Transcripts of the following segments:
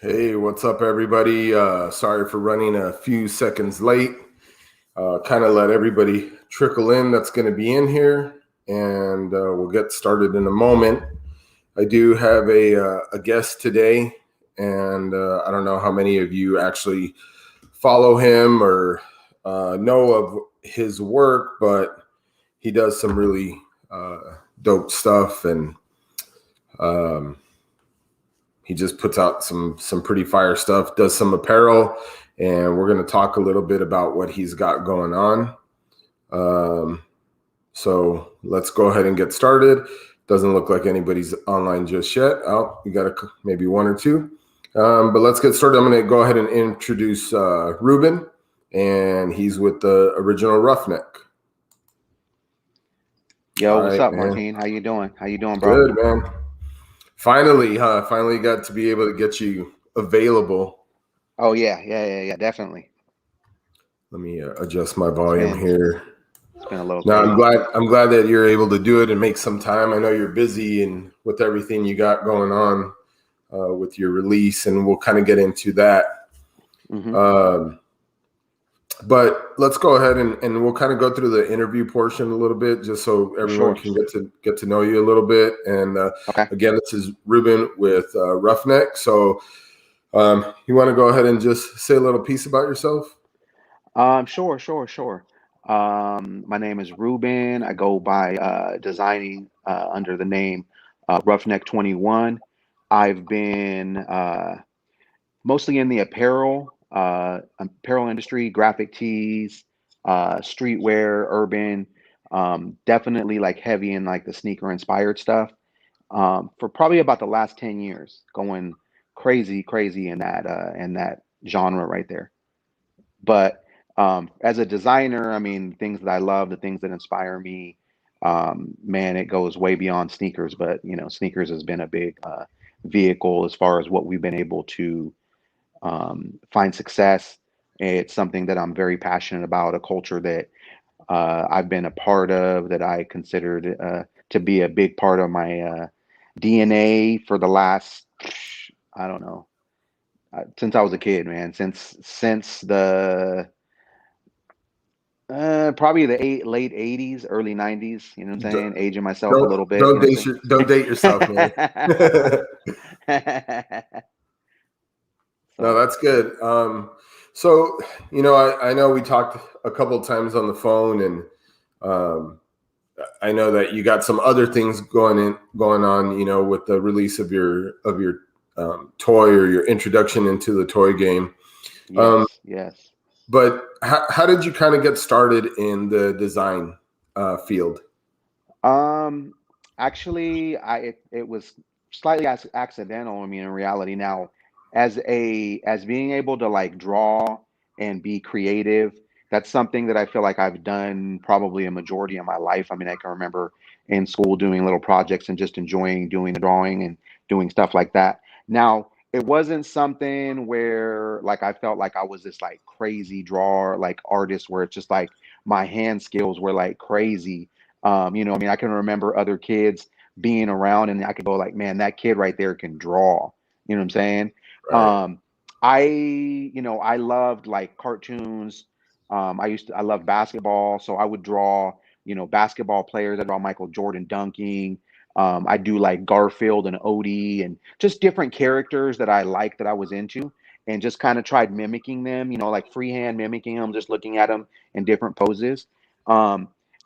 Hey, what's up, everybody? Sorry for running a few seconds late. Kind of let everybody trickle in that's going to be in here, and we'll get started in a moment. I do have a guest today, and I don't know how many of you actually follow him or know of his work, but he does some really dope stuff, and um, he just puts out some pretty fire stuff, does some apparel, and we're going to talk a little bit about what he's got going on. So let's go ahead and get started. Doesn't look like anybody's online just yet. Oh, we got maybe one or two. But let's get started. I'm going to go ahead and introduce Ruben, and he's with the original Rufneck. Yo, what's up, Martin? How you doing? How you doing, bro? Good, man. Finally got to be able to get you available. Oh yeah, definitely. Let me adjust my volume here. It's been a little. No, I'm glad that you're able to do it and make some time. I know you're busy and with everything you got going on with your release, and we'll kind of get into that. Mm-hmm. But let's go ahead and we'll kind of go through the interview portion a little bit, just so everyone can get to know you a little bit. And Again, this is Ruben with Rufneck. So you want to go ahead and just say a little piece about yourself? Sure. My name is Ruben. I go by designing under the name Roughneck 21. I've been mostly in the apparel industry, graphic tees, streetwear, urban. Definitely like heavy in like the sneaker inspired stuff. For probably about the last 10 years, going crazy in that genre right there. But as a designer, I mean, things that I love, the things that inspire me, man, it goes way beyond sneakers. But sneakers has been a big vehicle as far as what we've been able to find success. It's something that I'm very passionate about, a culture that I've been a part of, that I considered to be a big part of my DNA for the last, I don't know, since I was a kid, man. Since the probably the late '80s, early '90s. You know what I'm saying? Aging myself a little bit. Don't date yourself, man. No, that's good. So, I know we talked a couple of times on the phone, and I know that you got some other things going on, with the release of your toy, or your introduction into the toy game. Yes. But how did you kind of get started in the design field? Actually, it was slightly accidental. I mean, in reality, now as being able to like draw and be creative, that's something that I feel like I've done probably a majority of my life. I mean, I can remember in school doing little projects and just enjoying doing the drawing and doing stuff like that. Now, it wasn't something where like I felt like I was this like crazy drawer, like artist, where it's just like my hand skills were like crazy. I mean, I can remember other kids being around and I could go like, man, that kid right there can draw. You know what I'm saying? Right. I loved like cartoons. I loved basketball. So I would draw, basketball players. I draw Michael Jordan dunking. I do like Garfield and Odie and just different characters that I liked, that I was into, and just kind of tried mimicking them, like freehand mimicking them, just looking at them in different poses.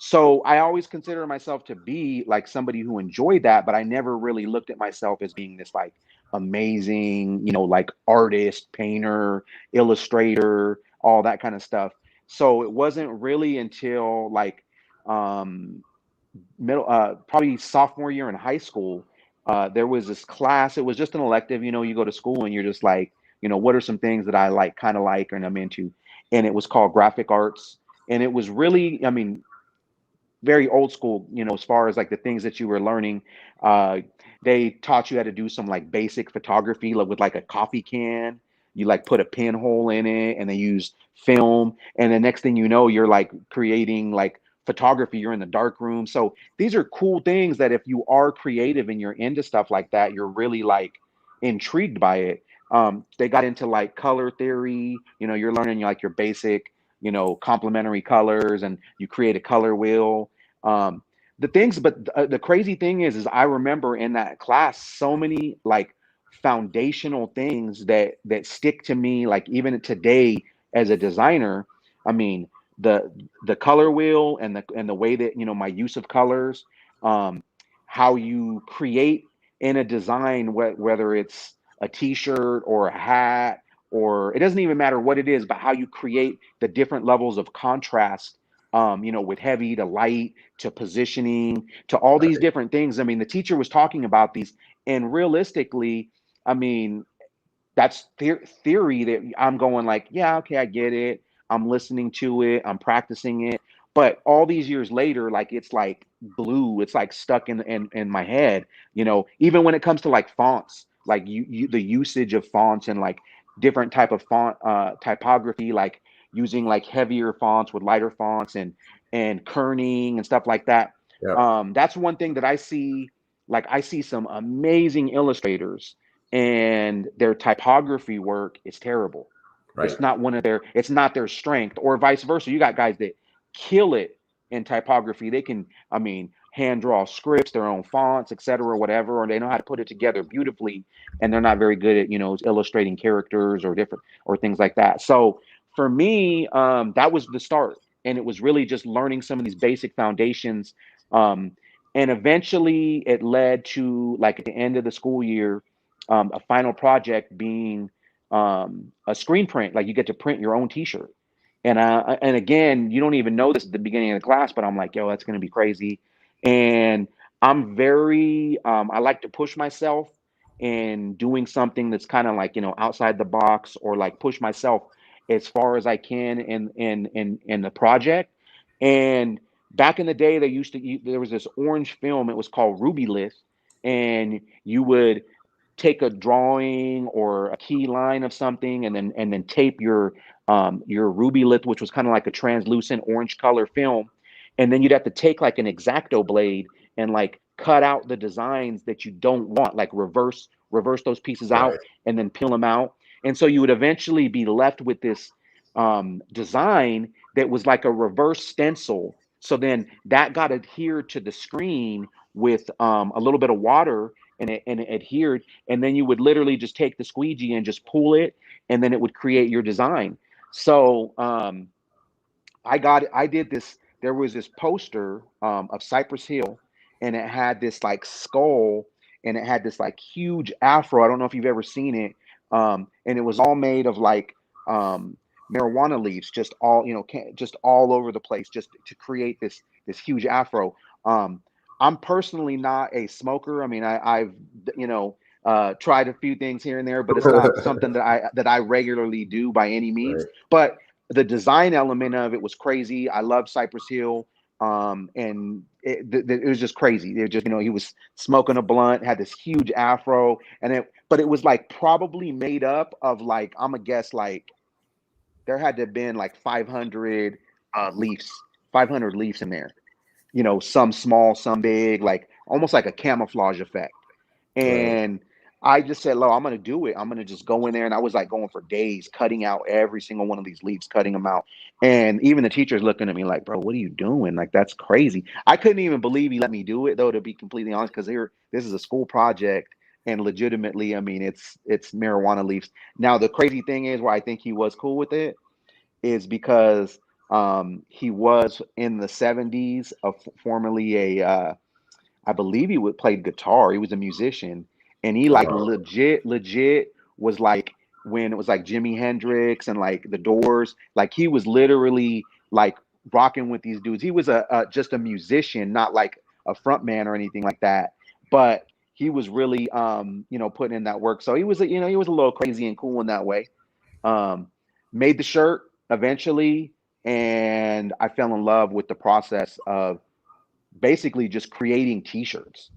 So I always consider myself to be like somebody who enjoyed that, but I never really looked at myself as being this like amazing, like artist, painter, illustrator, all that kind of stuff. So it wasn't really until like um middle probably sophomore year in high school, there was this class. It was just an elective. You go to school and you're just like, what are some things that I like, kind of like, and I'm into. And it was called graphic arts. And it was really, I mean, very old school, as far as like the things that you were learning. Uh, they taught you how to do some like basic photography, like with like a coffee can. You like put a pinhole in it and they use film. And the next thing you know, you're like creating like photography. You're in the dark room. So these are cool things that if you are creative and you're into stuff like that, you're really like intrigued by it. They got into like color theory. You're learning like your basic, complementary colors, and you create a color wheel. Um, but the crazy thing is I remember in that class so many like foundational things that stick to me, like even today as a designer. I mean, the the color wheel and the way that my use of colors, um, how you create in a design, whether it's a t-shirt or a hat, or it doesn't even matter what it is, but how you create the different levels of contrast, with heavy to light to positioning to all these Right. different things. I mean, the teacher was talking about these, and realistically, I mean, that's theory that I'm going like, yeah, okay, I get it. I'm listening to it. I'm practicing it. But all these years later, like it's like glue. It's like stuck in my head. Even when it comes to like fonts, like the usage of fonts and like different type of font typography, like using like heavier fonts with lighter fonts and kerning and stuff like that. Yeah. That's one thing that I see. Like I see some amazing illustrators, and their typography work is terrible. Right. It's not their strength, or vice versa. You got guys that kill it in typography. They can, I mean, hand draw scripts, their own fonts, etc., whatever, or they know how to put it together beautifully, and they're not very good at, illustrating characters or different or things like that. So for me, that was the start. And it was really just learning some of these basic foundations. Um, and eventually it led to, like, at the end of the school year, a final project being a screen print. Like you get to print your own T-shirt, and again, you don't even know this at the beginning of the class, but I'm like, yo, that's going to be crazy. And I'm very, I like to push myself in doing something that's kind of like outside the box, or like push myself as far as I can in the project. And back in the day, there was this orange film. It was called Ruby Lith, and you would take a drawing or a key line of something, and then tape your ruby lith, which was kind of like a translucent orange color film, and then you'd have to take like an X-Acto blade and like cut out the designs that you don't want, like reverse those pieces Right. out and then peel them out. And so you would eventually be left with this design that was like a reverse stencil. So then that got adhered to the screen with a little bit of water, and it adhered, and then you would literally just take the squeegee and just pull it, and then it would create your design. So I did this. There was this poster of Cypress Hill, and it had this like skull, and it had this like huge afro. I don't know if you've ever seen it. And it was all made of like um, marijuana leaves, just all just all over the place, just to create this huge afro. Um, I'm personally not a smoker. I mean, I've you know tried a few things here and there, but it's not something that I regularly do by any means. Right. But the design element of it was crazy. I love Cypress Hill. And it was just crazy. It just, he was smoking a blunt, had this huge afro, but it was like probably made up of like, I'm gonna guess like there had to have been like 500 leaves, 500 leaves in there. Some small, some big, like almost like a camouflage effect. Right. And I just said, "Lo, I'm gonna do it. I'm gonna just go in there." And I was like going for days, cutting out every single one of these leaves, cutting them out. And even the teacher's looking at me like, "Bro, what are you doing? Like that's crazy." I couldn't even believe he let me do it, though, to be completely honest, because here this is a school project, and legitimately, I mean, it's marijuana leaves. Now the crazy thing is, where I think he was cool with it is because he was in the '70s, formerly I believe he would play guitar. He was a musician, and he like Wow. legit was like when it was like Jimi Hendrix and like the Doors. Like he was literally like rocking with these dudes. He was a just a musician, not like a front man or anything like that. But he was really putting in that work. So he was a little crazy and cool in that way. Um, Made the shirt eventually, and I fell in love with the process of basically just creating t-shirts.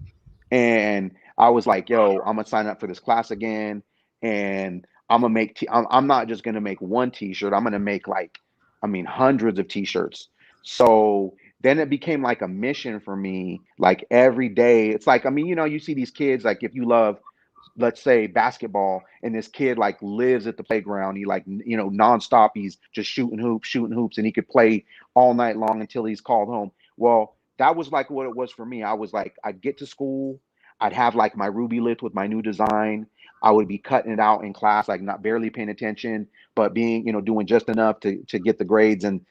And I was like, yo, I'm gonna sign up for this class again, and I'm not just gonna make one t-shirt. I'm gonna make like, I mean, hundreds of t-shirts. So then it became like a mission for me. Like every day, it's like, I mean, you see these kids, like if you love let's say basketball, and this kid like lives at the playground. He like, nonstop. He's just shooting hoops, and he could play all night long until he's called home. Well, that was like what it was for me. I was like, I'd get to school, I'd have like my Ruby lift with my new design. I would be cutting it out in class, like not barely paying attention, but being, doing just enough to get the grades and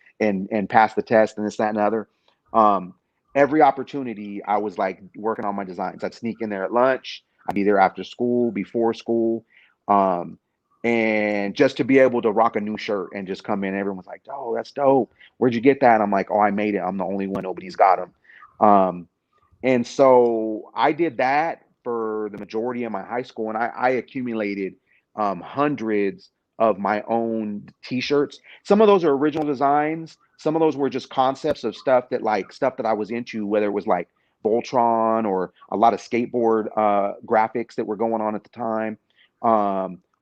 pass the test and this, that, and the other. Um, every opportunity I was like working on my designs. I'd sneak in there at lunch. I'd be there after school, before school. Um, and just to be able to rock a new shirt and just come in, everyone's like, "Oh, that's dope. Where'd you get that?" And I'm like, "Oh, I made it. I'm the only one. Nobody's got them." And so I did that for the majority of my high school, and I accumulated hundreds of my own T-shirts. Some of those are original designs. Some of those were just concepts of stuff that I was into, whether it was like Voltron or a lot of skateboard graphics that were going on at the time.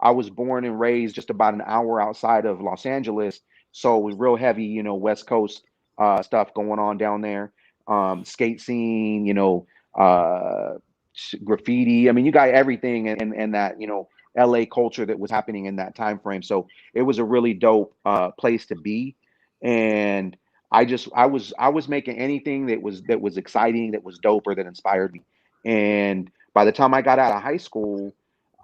I was born and raised just about an hour outside of Los Angeles, so it was real heavy, West Coast stuff going on down there. Skate scene, uh, graffiti. I mean, you got everything and that, LA culture that was happening in that time frame. So it was a really dope place to be. And I was making anything that was exciting, that was dope, or that inspired me. And by the time I got out of high school,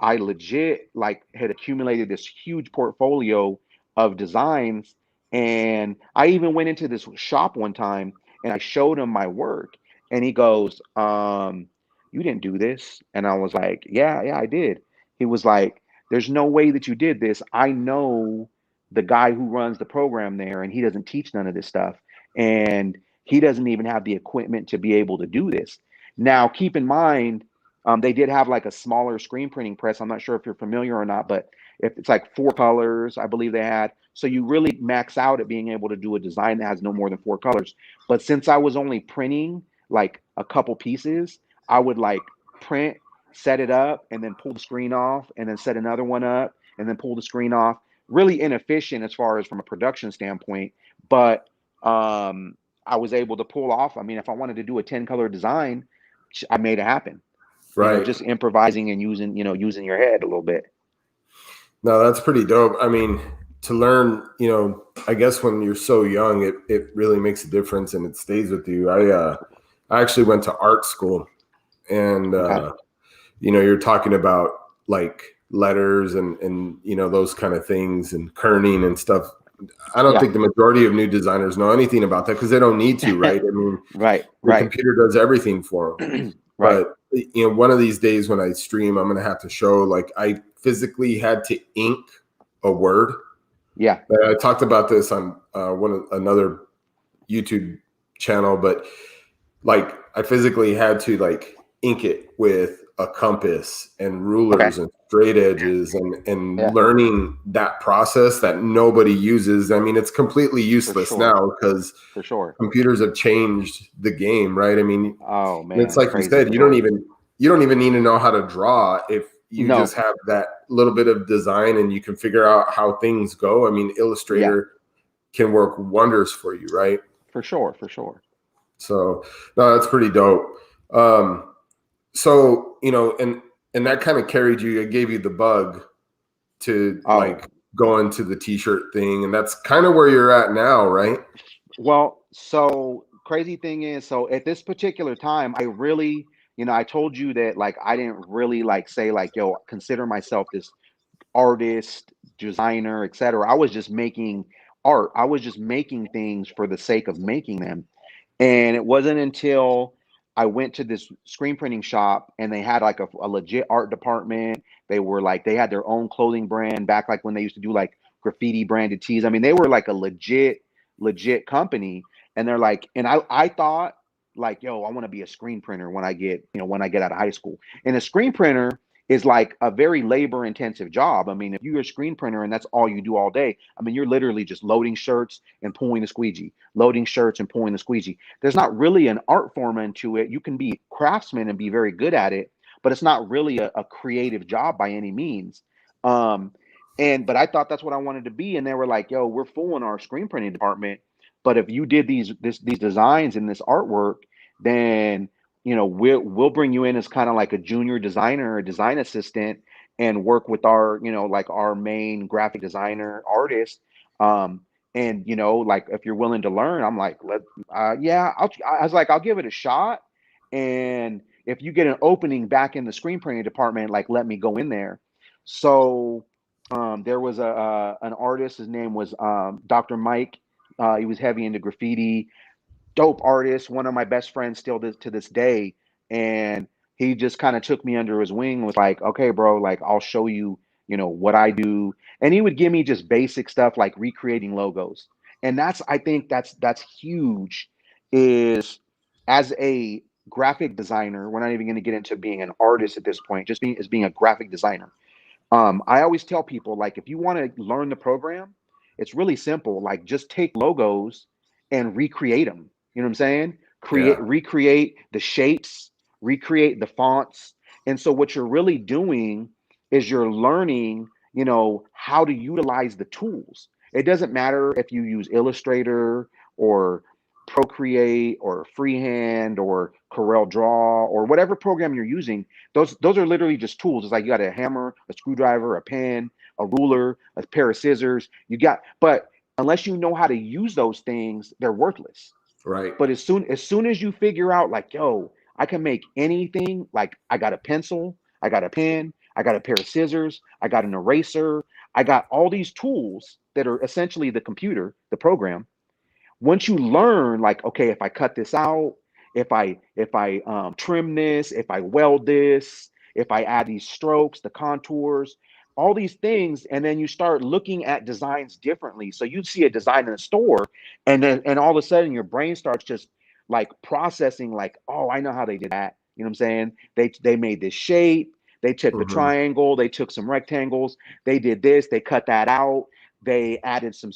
I legit like had accumulated this huge portfolio of designs. And I even went into this shop one time and I showed him my work, and he goes, "You didn't do this." And I was like, "Yeah, I did." He was like, "There's no way that you did this. I know the guy who runs the program there, and he doesn't teach none of this stuff, and he doesn't even have the equipment to be able to do this." Now, keep in mind, they did have like a smaller screen printing press. I'm not sure if you're familiar or not, but if it's like 4 colors, I believe they had. So you really max out at being able to do a design that has no more than 4 colors. But since I was only printing like a couple pieces, I would like print, set it up, and then pull the screen off, and then set another one up, and then pull the screen off. Really inefficient as far as from a production standpoint, but I was able to pull off. I mean, if I wanted to do a 10 color design, I made it happen. Right. Just improvising and using your head a little bit. No, that's pretty dope. I mean, to learn, I guess when you're so young, it really makes a difference and it stays with you. I actually went to art school, and Okay. you're talking about like letters and those kind of things and kerning and stuff. I don't Yeah. think the majority of new designers know anything about that because they don't need to, right? I mean, Right. the Right. computer does everything for them. Right. But one of these days when I stream, I'm gonna have to show, like, I physically had to ink a word. Yeah. I talked about this on another YouTube channel, but like I physically had to like ink it with a compass and Okay. rulers and straight edges and Yeah. learning that process that nobody uses. I mean, it's completely For useless sure. now because For sure. computers have changed the game, right? I mean, Oh and it's man, like you crazy said, story. you don't even need to know how to draw if you just No. have that little bit of design and you can figure out how things go. I mean, Yeah. Illustrator can work wonders for you, right? For sure. For sure. So no, that's pretty dope. Um, so and that kind of carried you, it gave you the bug to Oh, like go into the t-shirt thing, and that's kind of where you're at now, right? well, so crazy thing is, so at this particular time, I really, I told you that like I didn't really like say like, yo, consider myself this artist, designer, etc. I was just making art. I was just making things for the sake of making them. And it wasn't until I went to this screen printing shop and they had like a legit art department. They were like, they had their own clothing brand back like when they used to do like graffiti branded tees. I mean, they were like a legit company. And they're like, and I thought like, yo, I want to be a screen printer when I get out of high school. And a screen printer is like a very labor intensive job. I mean, if you're a screen printer and that's all you do all day, I mean, you're literally just loading shirts and pulling the squeegee, loading shirts and pulling the squeegee. There's not really an art form into it. You can be craftsman and be very good at it, but it's not really a creative job by any means. Um, but I thought that's what I wanted to be. And they were like, yo, we're full in our screen printing department. But if you did these designs and this artwork, then we'll bring you in as kind of like a junior designer, a design assistant, and work with our, like our main graphic designer artist. Um, and like if you're willing to learn, I'm like, yeah, I was like, I'll give it a shot. And if you get an opening back in the screen printing department, like let me go in there. So there was an artist. His name was Dr. Mike. He was heavy into graffiti, dope artist, one of my best friends still to this day. And he just kind of took me under his wing, was like, okay, bro, like I'll show you, what I do. And he would give me just basic stuff like recreating logos. And I think that's huge, is as a graphic designer, we're not even going to get into being an artist at this point, just being a graphic designer. I always tell people, like, if you want to learn the program, it's really simple. Like, just take logos and recreate them. You know what I'm saying? Yeah. Recreate the shapes, recreate the fonts. And so what you're really doing is you're learning, how to utilize the tools. It doesn't matter if you use Illustrator or Procreate or Freehand or Corel Draw or whatever program you're using. Those are literally just tools. It's like you got a hammer, a screwdriver, a pen, a ruler, a pair of scissors. But unless you know how to use those things, they're worthless. Right. But as soon as you figure out, like, yo, I can make anything. Like, I got a pencil, I got a pen, I got a pair of scissors, I got an eraser, I got all these tools that are essentially the computer, the program. Once you learn, like, okay, if I cut this out, if I trim this, if I weld this, if I add these strokes, the contours, all these things, and then you start looking at designs differently. So you see a design in a store, and all of a sudden your brain starts just like processing, like, oh, I know how they did that. You know what I'm saying? They made this shape, they took the Hmm. triangle, they took some rectangles, they did this, they cut that out, they added some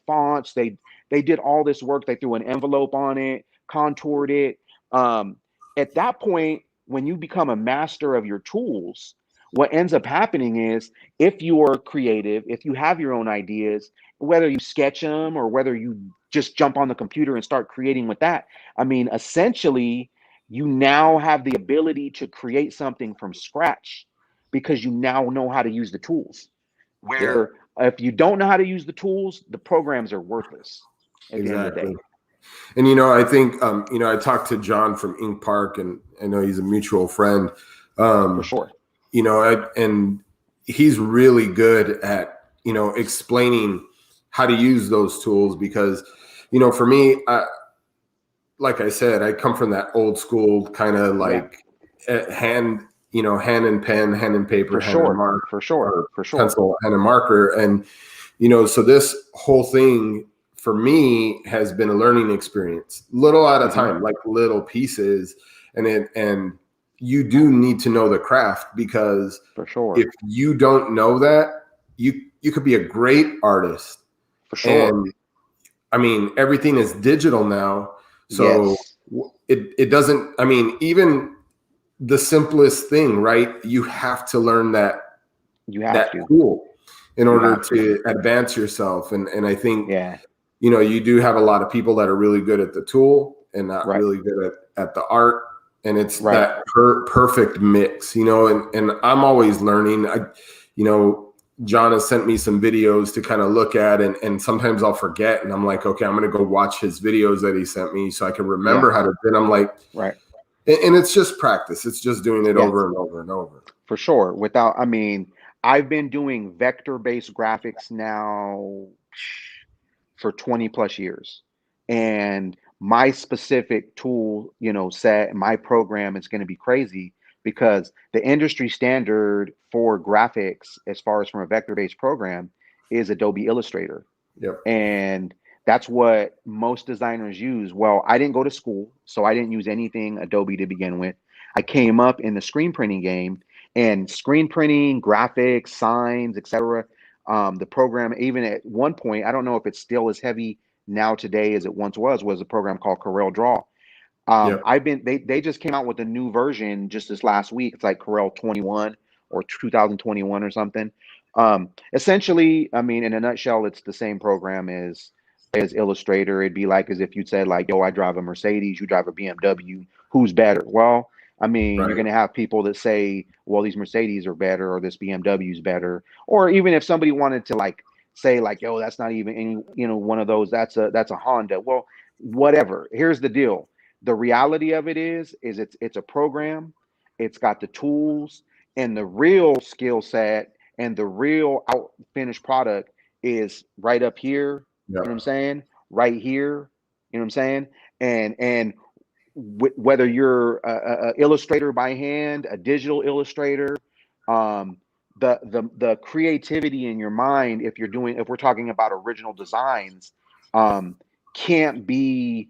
fonts, they did all this work. They threw an envelope on it, contoured it. Um, at that point, when you become a master of your tools, what ends up happening is, if you are creative, if you have your own ideas, whether you sketch them or whether you just jump on the computer and start creating with that, I mean, essentially, you now have the ability to create something from scratch because you now know how to use the tools. Yeah. Where if you don't know how to use the tools, the programs are worthless at the end of the Exactly. day. And I think I talked to John from Ink Park, and I know he's a mutual friend. For Um, sure. and he's really good at explaining how to use those tools, because for me, like I said, I come from that old school kind of Yeah, like hand, hand and pen, hand and paper, for hand and sure. mark, For sure. or For sure. pencil, hand and marker. And so this whole thing for me has been a learning experience, little at a Hmm. time, like little pieces. And you do need to know the craft, because For if sure. you don't know that, you could be a great artist. For sure. And I mean, everything is digital now. So Yes. it doesn't, I mean, even the simplest thing, right? You have to learn You have that to. tool in You order have to. to advance yourself. And I think, Yeah. you do have a lot of people that are really good at the tool and not Right. really good at the art. And it's Right. that perfect mix, and I'm always learning. You know, John has sent me some videos to kind of look at, and sometimes I'll forget, and I'm like, okay, I'm going to go watch his videos that he sent me so I can Yeah. remember how to do it. I'm like, Right. and it's just practice. It's just doing it Yeah. over and over and over. For sure. I mean, I've been doing vector-based graphics now for 20 plus years. And my specific tool, set, my program is going to be crazy because the industry standard for graphics, as far as from a vector-based program, is Adobe Illustrator. Yep. And that's what most designers use. Well, I didn't go to school, so I didn't use anything Adobe to begin with. I came up in the screen printing game, and screen printing, graphics, signs, etc. The program, even at one point, I don't know if it's still as heavy now today as it once was a program called Corel Draw. Yep. They just came out with a new version just this last week. It's like Corel 21 or 2021 or something. Essentially, I mean, in a nutshell, it's the same program as as Illustrator, it'd be like as if you said like, yo, I drive a Mercedes, you drive a BMW, who's better? Well, I mean, you're Right. going to have people that say, well, these Mercedes are better or this BMW is better. Or even if somebody wanted to like say like, yo, that's not even any, one of those, that's a Honda. Well, whatever. Here's the deal. The reality of it is it's a program. It's got the tools, and the real skill set and the real out finished product is right up here. Yeah. You know what I'm saying? Right here. You know what I'm saying? And whether you're a illustrator by hand, a digital illustrator, um, the creativity in your mind, if we're talking about original designs, um, can't be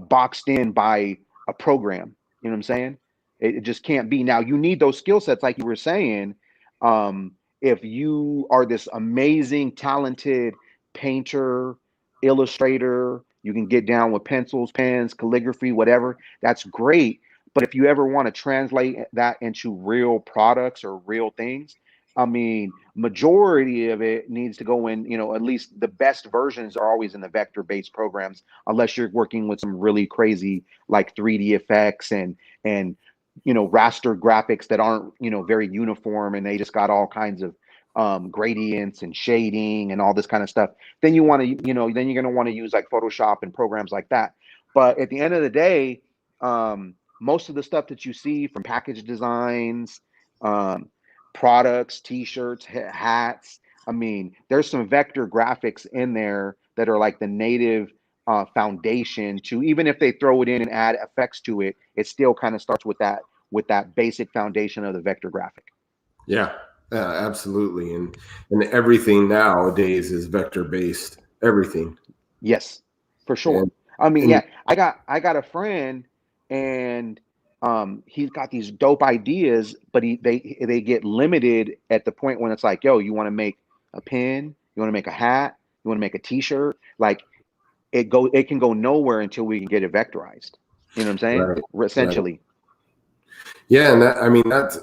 boxed in by a program. You know what I'm saying? It just can't be. Now you need those skill sets, like you were saying. If you are this amazing, talented painter, illustrator, you can get down with pencils, pens, calligraphy, whatever. That's great. But if you ever want to translate that into real products or real things, I mean, majority of it needs to go in, at least the best versions are always in the vector-based programs, unless you're working with some really crazy like 3D effects and raster graphics that aren't, very uniform, and they just got all kinds of gradients and shading and all this kind of stuff. Then you want to, then you're going to want to use like Photoshop and programs like that. But at the end of the day, most of the stuff that you see from package designs, um, products, t-shirts, hats, I mean, there's some vector graphics in there that are like the native foundation to, even if they throw it in and add effects to it, it still kind of starts with that basic foundation of the vector graphic. Yeah. Yeah, absolutely. And everything nowadays is vector based. Everything. Yes, for sure. And I mean, and yeah, I got a friend, and he's got these dope ideas, but they get limited at the point when it's like, yo, you want to make a pin, you want to make a hat, you want to make a t-shirt, like it can go nowhere until we can get it vectorized. You know what I'm saying? right, right. Essentially. Yeah, and I mean that's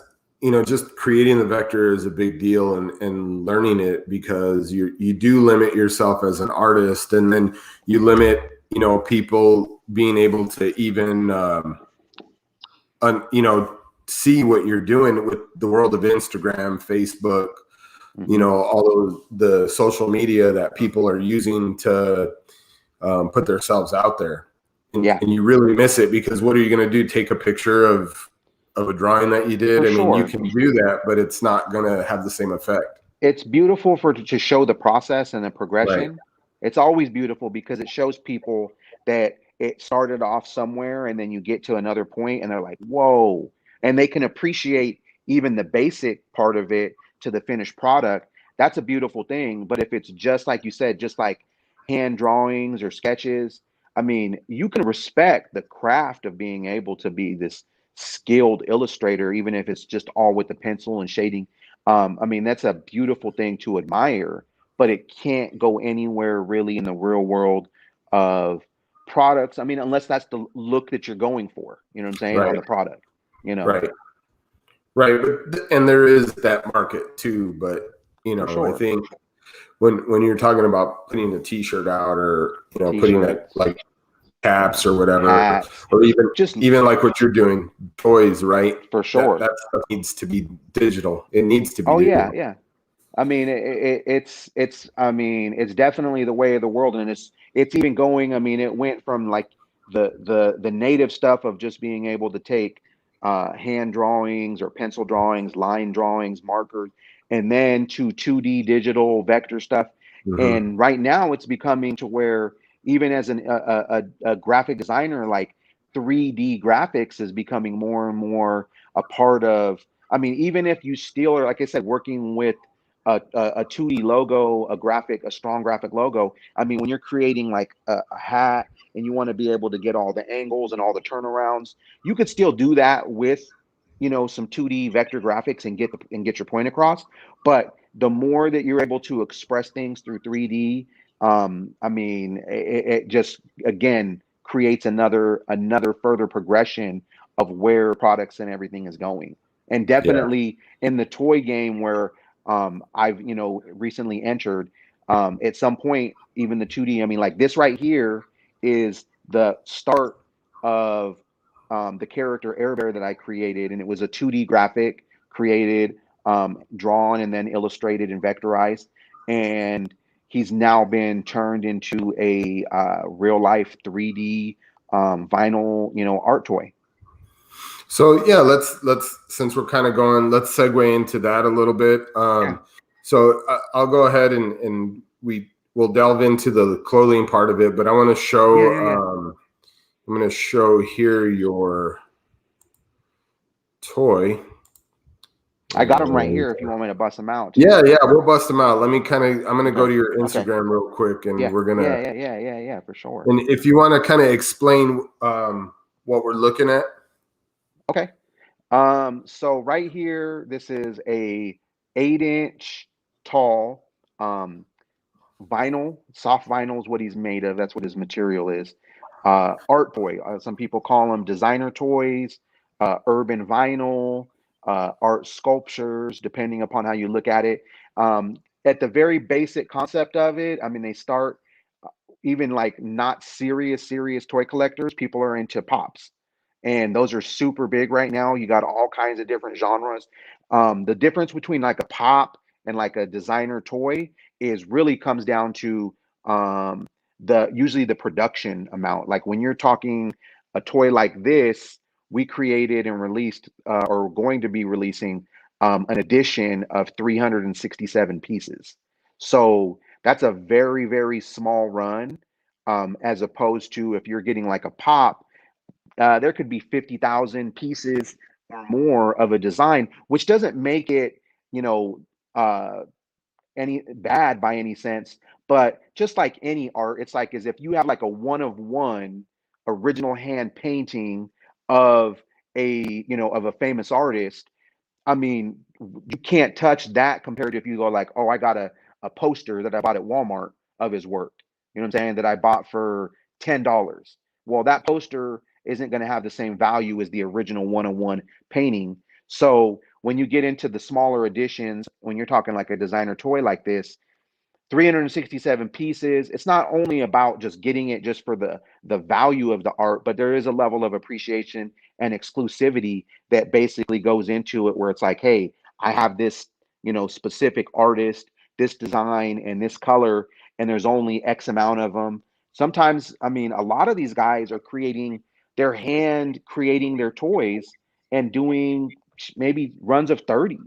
just creating the vector is a big deal, and learning it, because you do limit yourself as an artist, and then you limit people being able to even see what you're doing with the world of Instagram, Facebook, Hmm. all of the social media that people are using to put themselves out there. Yeah, And you really miss it, because what are you going to do? Take a picture of a drawing that you did? for I mean, you sure. can do that, but it's not going to have the same effect. It's beautiful to show the process and the Right. progression. It's always beautiful because it shows people that it started off somewhere and then you get to another point and they're like, whoa. And they can appreciate even the basic part of it to the finished product. That's a beautiful thing. But if it's just like you said, just like hand drawings or sketches, I mean, you can respect the craft of being able to be this skilled illustrator, even if it's just all with the pencil and shading. I mean, that's a beautiful thing to admire, but it can't go anywhere really in the real world of products. I mean, unless that's the look that you're going for, you know what I'm saying, on Right. the product, you know, Right. Right. And there is that market too, but for I sure. think when you're talking about putting a t-shirt out, or putting it T-shirts, like caps or whatever, hats, or even just like what you're doing, toys, right? for That sure. that stuff needs to be digital. It needs to be Oh yeah, digital. yeah. I mean, it's I mean, it's definitely the way of the world, and it's even going. I mean, it went from like the native stuff of just being able to take hand drawings or pencil drawings, line drawings, markers, and then to 2D digital vector stuff. Hmm. And right now, it's becoming to where even as a graphic designer, like 3D graphics is becoming more and more a part of. I mean, even if you still are, like I said, working with a 2D logo, a strong graphic logo. I mean, when you're creating like a hat and you want to be able to get all the angles and all the turnarounds, you could still do that with, some 2D vector graphics and get your point across. But the more that you're able to express things through 3D, I mean, it just again creates another further progression of where products and everything is going. And Yeah. definitely in the toy game where I've recently entered. At some point, even the 2D, I mean, like this right here is the start of the character Air Bear that I created, and it was a 2D graphic created, drawn, and then illustrated and vectorized. And he's now been turned into a real life 3D vinyl, art toy. So yeah, let's since we're kind of going, let's segue into that a little bit. Yeah. So I'll go ahead and we'll delve into the clothing part of it, but I want to show. Yeah. I'm going to show here your toy. I got them right here if you want me to bust them out. Yeah, we'll bust them out. Let me I'm going to go to your Instagram real quick, and Yeah. we're going to. Yeah, for sure. And if you want to kind of explain what we're looking at. Okay. So right here, this is a 8-inch tall vinyl, soft vinyl is what he's made of. That's what his material is. Art toy. Some people call them designer toys, urban vinyl, art sculptures, depending upon how you look at it. At the very basic concept of it, I mean, they start even like not serious toy collectors. People are into pops, and those are super big right now. You got all kinds of different genres. The difference between like a pop and like a designer toy is really comes down to the usually the production amount. Like when you're talking a toy like this, we created and released or going to be releasing an edition of 367 pieces. So that's a very small run, as opposed to if you're getting like a pop, there could be 50,000 pieces or more of a design, which doesn't make it, you know, uh, any bad by any sense. But just like any art, it's like as if you have like a one of one original hand painting of of a famous artist. I mean, you can't touch that compared to if you go like, oh, I got a poster that I bought at Walmart of his work. You know what I'm saying? That I bought for $10. Well, that poster isn't going to have the same value as the original one-on-one painting. So when you get into the smaller editions, when you're talking like a designer toy like this, 367 pieces, it's not only about just getting it just for the value of the art, but there is a level of appreciation and exclusivity that basically goes into it, where it's like, hey, I have this specific artist, this design, and this color, and there's only X amount of them. Sometimes, I mean, a lot of these guys are creating their hand creating their toys and doing maybe runs of 30,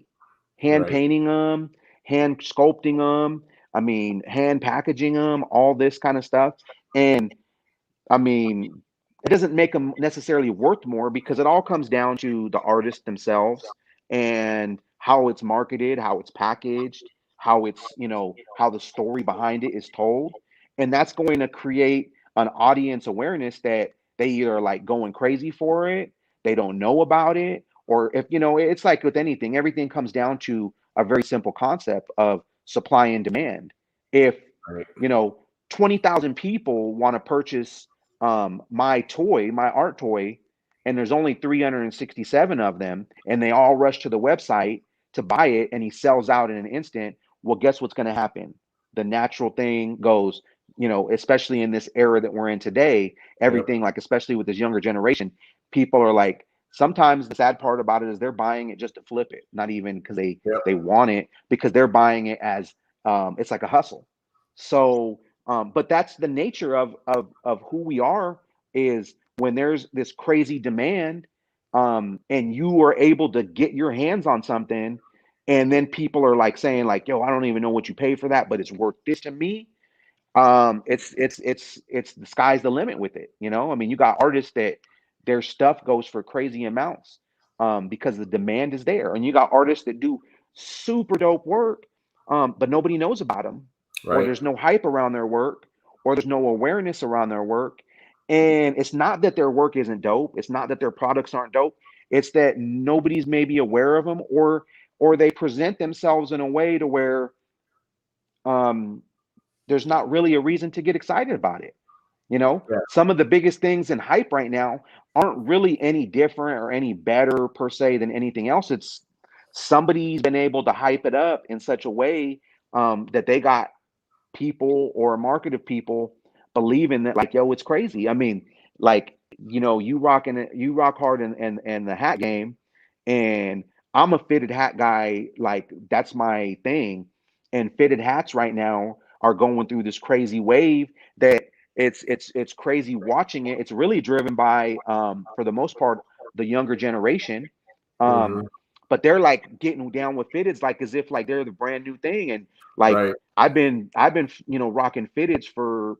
hand Right. painting them, hand sculpting them, I mean, hand packaging them, all this kind of stuff. And I mean, it doesn't make them necessarily worth more because it all comes down to the artists themselves and how it's marketed, how it's packaged, how it's, how the story behind it is told. And that's going to create an audience awareness that they either are like going crazy for it, they don't know about it, or if, it's like with anything, everything comes down to a very simple concept of supply and demand. If, Right. 20,000 people want to purchase my toy, my art toy, and there's only 367 of them, and they all rush to the website to buy it, and he sells out in an instant. Well, guess what's going to happen? The natural thing goes, especially in this era that we're in today, Yep. everything like, especially with this younger generation, people are like, sometimes the sad part about it is they're buying it just to flip it, not even because Yep. they want it, because they're buying it as it's like a hustle. So but that's the nature of who we are, is when there's this crazy demand, and you are able to get your hands on something, and then people are like saying like, yo, I don't even know what you paid for that, but it's worth this to me. It's the sky's the limit with it. I mean, you got artists that their stuff goes for crazy amounts, because the demand is there, and you got artists that do super dope work, but nobody knows about them, or Right. there's no hype around their work, or there's no awareness around their work. And it's not that their work isn't dope, it's not that their products aren't dope, it's that nobody's maybe aware of them, or they present themselves in a way to where um there's not really a reason to get excited about it. Yeah. Some of the biggest things in hype right now aren't really any different or any better per se than anything else. It's somebody's been able to hype it up in such a way that they got people or a market of people believing that, like, yo, it's crazy. I mean, like, you you rock hard in the hat game, and I'm a fitted hat guy. Like, that's my thing. And fitted hats right now are going through this crazy wave that it's crazy watching it. It's really driven by, for the most part, the younger generation. Um, Hmm. but they're like getting down with fitteds like as if like they're the brand new thing. And like Right. I've been rocking fitteds for,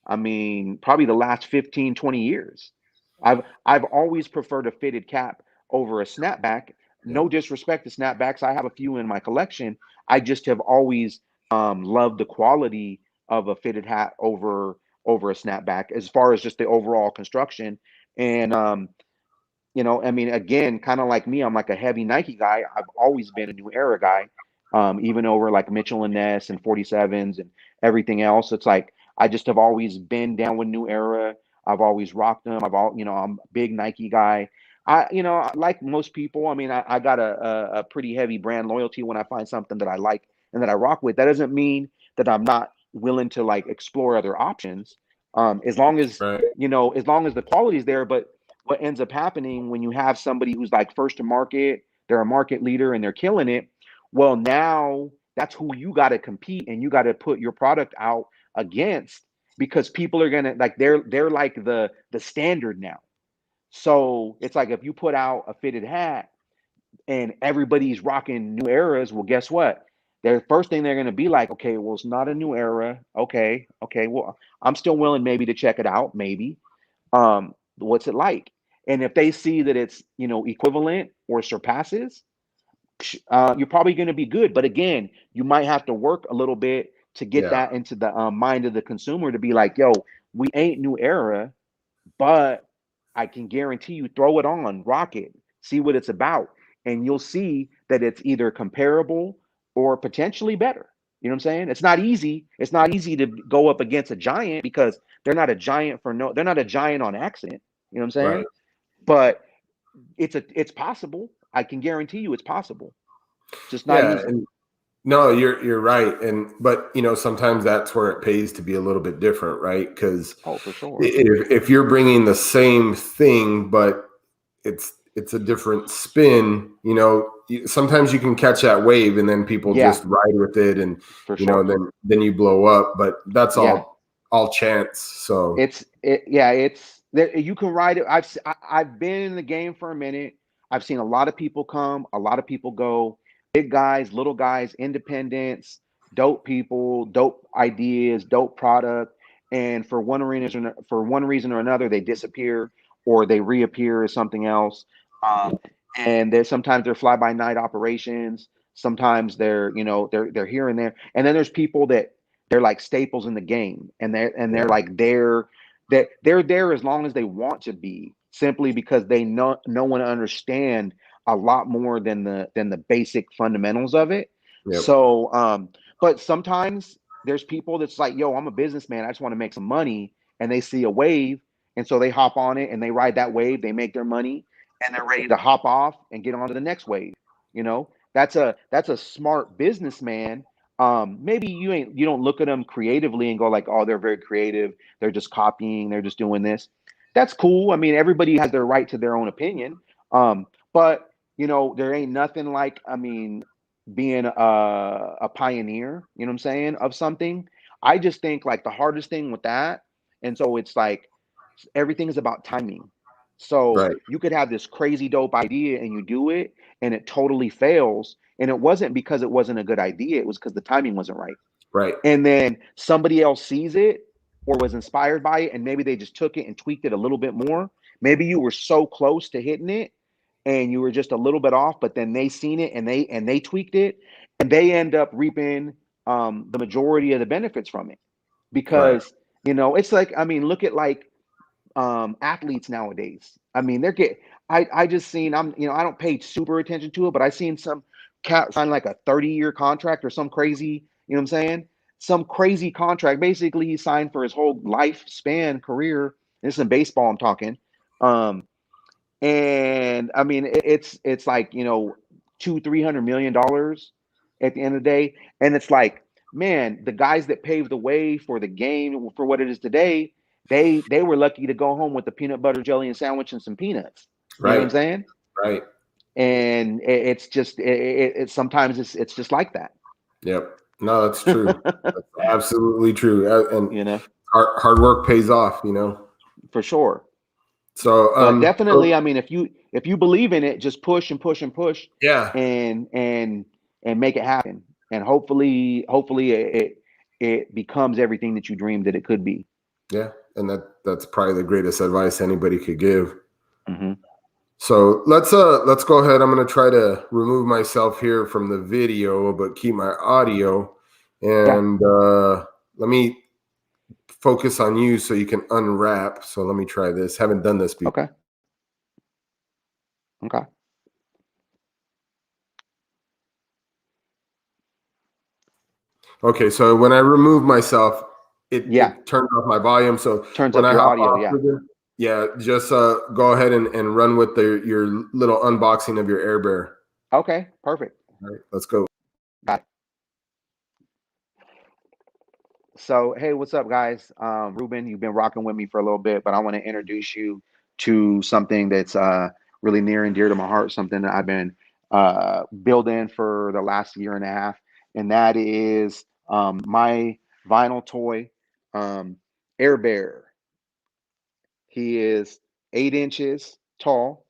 I mean, probably the last 15, 20 years. I've always preferred a fitted cap over a snapback. Yeah. No disrespect to snapbacks. I have a few in my collection. I just have always loved the quality of a fitted hat over a snapback as far as just the overall construction. And I mean, again, kind of like me, I'm like a heavy Nike guy. I've always been a New Era guy, even over like Mitchell and Ness and 47s and everything else. It's like I just have always been down with New Era. I've always rocked them. I'm a big Nike guy. Like most people, I mean, I got a pretty heavy brand loyalty when I find something that I like and that I rock with. That doesn't mean that I'm not willing to like explore other options. As long as, Right. as long as the quality is there. But what ends up happening when you have somebody who's like first to market, they're a market leader and they're killing it. Well, now that's who you got to compete and you got to put your product out against, because people are gonna like they're like the standard now. So it's like if you put out a fitted hat and everybody's rocking New Eras, well, guess what? Their first thing they're going to be like, okay, well, it's not a New Era. Okay, well, I'm still willing maybe to check it out, maybe. What's it like? And if they see that it's equivalent or surpasses, you're probably going to be good. But again, you might have to work a little bit to get Yeah. that into the mind of the consumer to be like, yo, we ain't New Era, but I can guarantee you, throw it on, rock it, see what it's about, and you'll see that it's either comparable or potentially better. You know what I'm saying? It's not easy. It's not easy to go up against a giant because they're not a giant on accident. You know what I'm Right. saying? But it's possible. I can guarantee you it's possible. It's just not Yeah. easy. And no, you're right. And but sometimes that's where it pays to be a little bit different, right? Because Oh, for sure. if you're bringing the same thing, but it's a different spin, sometimes you can catch that wave, and then people Yeah, just ride with it, and for sure. then you blow up. But that's Yeah. all chance. So It's there. You can ride it. I've been in the game for a minute. I've seen a lot of people come, a lot of people go. Big guys, little guys, independents, dope people, dope ideas, dope product, and for one reason or another, they disappear or they reappear as something else. Um, and there's sometimes they're fly by night operations. Sometimes they're here and there, and then there's people that they're like staples in the game, and yeah, they're like they're there as long as they want to be, simply because they know one understand a lot more than the basic fundamentals of it. yep, So, but sometimes there's people that's like, yo, I'm a businessman, I just want to make some money, and they see a wave, and so they hop on it and they ride that wave, they make their money, and they're ready to hop off and get on to the next wave. That's a smart businessman. Maybe you don't look at them creatively and go like, oh, they're very creative, they're just copying, they're just doing this. That's cool. I mean, everybody has their right to their own opinion. But there ain't nothing like, I mean, being a pioneer, you know what I'm saying, of something. I just think like the hardest thing with that, and so it's like everything is about timing. So right, you could have this crazy dope idea and you do it and it totally fails. And it wasn't because it wasn't a good idea, it was because the timing wasn't right. right, And then somebody else sees it or was inspired by it, and maybe they just took it and tweaked it a little bit more. Maybe you were so close to hitting it and you were just a little bit off, but then they seen it and they tweaked it, and they end up reaping the majority of the benefits from it. right, Because it's like, I mean, look at like athletes nowadays. I mean, they're get I just seen, I don't pay super attention to it, but I seen some cat sign like a 30-year contract or some crazy, you know what I'm saying? Some crazy contract. Basically, he signed for his whole lifespan career. This is in baseball I'm talking. Um, and I mean, it's like, two, $300 million at the end of the day. And it's like man, the guys that paved the way for the game for what it is today, they were lucky to go home with a peanut butter jelly and sandwich and some peanuts. You know what I'm Right. saying? Right. And it's just sometimes it's just like that. Yep. No, that's true. That's absolutely true. And You know, hard work pays off, you know. for sure. So But definitely, so I mean, if you believe in it, just push and push and push, yeah. and make it happen. And hopefully it becomes everything that you dreamed that it could be. Yeah. And that's probably the greatest advice anybody could give. Hmm. So let's go ahead. I'm gonna try to remove myself here from the video, but keep my audio. Yeah. And let me focus on you so you can unwrap. So let me try this. Haven't done this before. Okay. Okay. Okay, so when I remove myself, Yeah. it turned off my volume. So Turns when up I your hop audio. off Yeah. with it, yeah, just go ahead and run with your little unboxing of your Air Bear. Okay. Perfect. All right, let's go. Got it. So, hey, what's up, guys? Ruben, you've been rocking with me for a little bit, but I want to introduce you to something that's really near and dear to my heart, something that I've been building for the last year and a half, and that is my vinyl toy, um, Air Bear. He is 8 inches tall,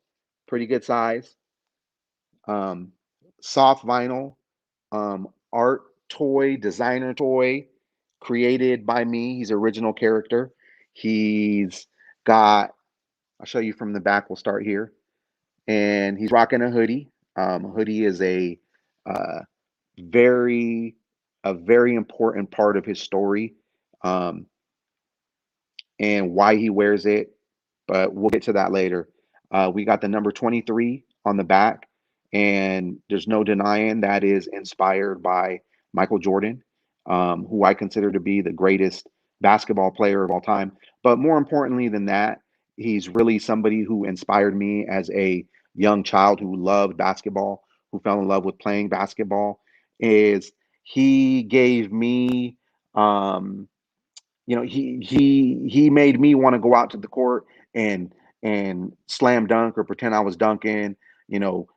pretty good size, um, soft vinyl, art toy, designer toy, created by me. He's an original character. He's got, I'll show you from the back. We'll start here. And he's rocking a hoodie. A hoodie is uh, very, a very important part of his story. Um, and why he wears it, but we'll get to that later. We got the number 23 on the back, and there's no denying that is inspired by Michael Jordan, who I consider to be the greatest basketball player of all time. But more importantly than that, he's really somebody who inspired me as a young child who loved basketball, who fell in love with playing basketball. Is he gave me um, he made me want to go out to the court and slam dunk or pretend I was dunking,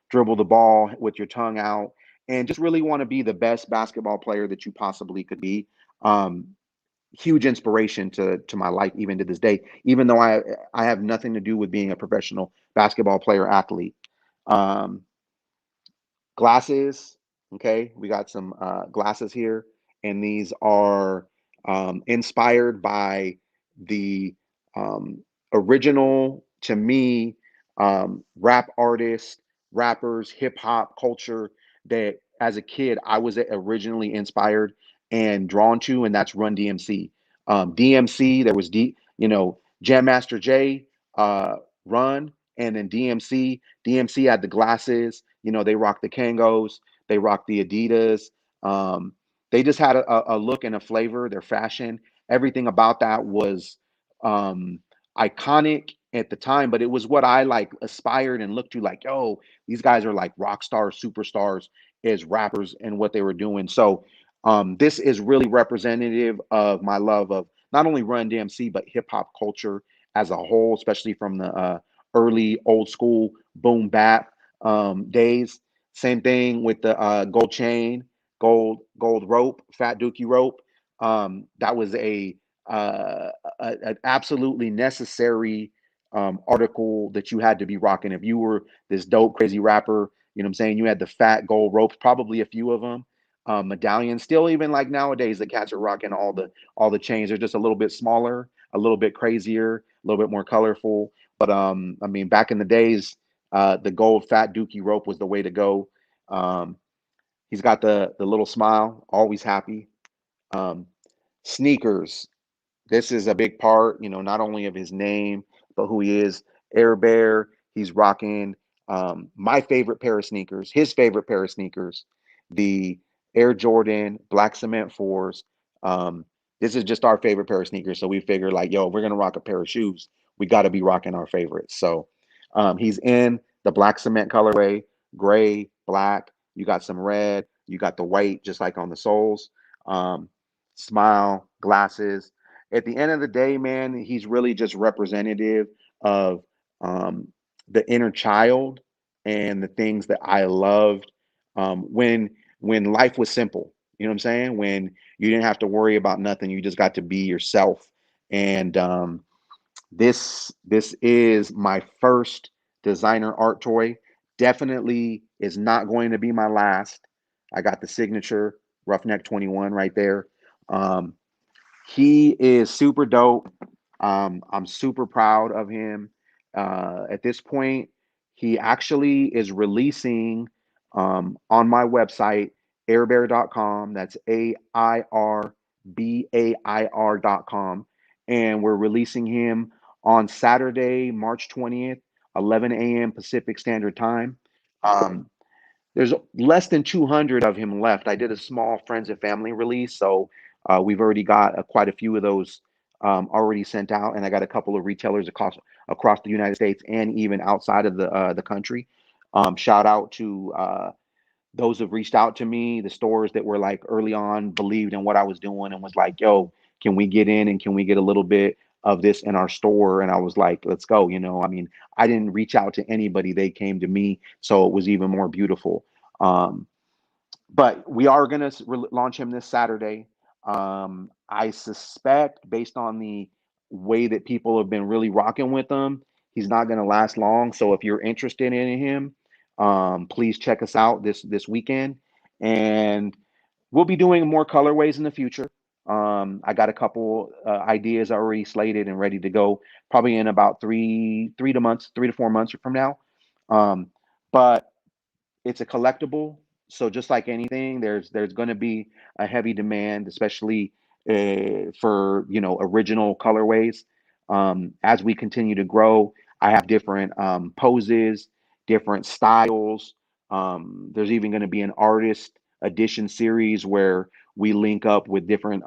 dribble the ball with your tongue out and just really want to be the best basketball player that you possibly could be. Um, Huge inspiration to my life even to this day, even though I have nothing to do with being a professional basketball player athlete. Um, Glasses. Okay, we got some glasses here, and these are inspired by the um, original, to me, rap artists, rappers, hip hop culture that as a kid I was originally inspired and drawn to, and that's Run DMC. DMC, there was Jam Master Jay, Run, and then DMC. DMC had the glasses. They rocked the Kangos, they rocked the Adidas. Um, they just had a look and a flavor. Their fashion, everything about that was um, iconic at the time. But it was what I like aspired and looked to. Like, yo, these guys are like rock stars, superstars as rappers and what they were doing. So this is really representative of my love of not only Run DMC but hip hop culture as a whole, especially from the early old school boom bap days. Same thing with the gold chain, gold rope, fat dookie rope. That was an absolutely necessary article that you had to be rocking. If you were this dope, crazy rapper, you know what I'm saying? You had the fat gold ropes, probably a few of them. Medallions, still even like nowadays, the cats are rocking all the chains. They're just a little bit smaller, a little bit crazier, a little bit more colorful. But I mean, back in the days, the gold fat dookie rope was the way to go. Um, he's got the little smile, always happy. Um, Sneakers. This is a big part, not only of his name, but who he is. Air Bear. He's rocking my favorite pair of sneakers, his favorite pair of sneakers, the Air Jordan Black Cement 4s. This is just our favorite pair of sneakers. So we figure, like, yo, we're going to rock a pair of shoes. We got to be rocking our favorites. So he's in the Black Cement colorway, gray, black. You got some red. You got the white, just like on the soles. um, smile, glasses. At the end of the day, man, he's really just representative of um, the inner child and the things that I loved when life was simple. You know what I'm saying? When you didn't have to worry about nothing, you just got to be yourself. And this is my first designer art toy. Definitely is not going to be my last. I got the signature Roughneck 21 right there. Um, he is super dope. I'm super proud of him. At this point, he actually is releasing on my website, airbear.com. That's AIRBAIR.com. And we're releasing him on Saturday, March 20th, 11 a.m. Pacific Standard Time. Um, there's less than 200 of him left. I did a small friends and family release, so we've already got quite a few of those already sent out, and I got a couple of retailers across the United States and even outside of the country. Shout out to those who've reached out to me, the stores that were like early on believed in what I was doing and was like, "Yo, can we get in and can we get a little bit of this in our store?" And I was like, "Let's go." I mean, I didn't reach out to anybody; they came to me, so it was even more beautiful. Um, but we are going to launch him this Saturday. I suspect, based on the way that people have been really rocking with him, he's not going to last long. So if you're interested in him, please check us out this weekend, and we'll be doing more colorways in the future. I got a couple ideas already slated and ready to go, probably in about 3 to 4 months from now. Um, but it's a collectible, so just like anything, there's going to be a heavy demand, especially for original colorways. As we continue to grow, I have different poses, different styles. There's even going to be an artist edition series where we link up with different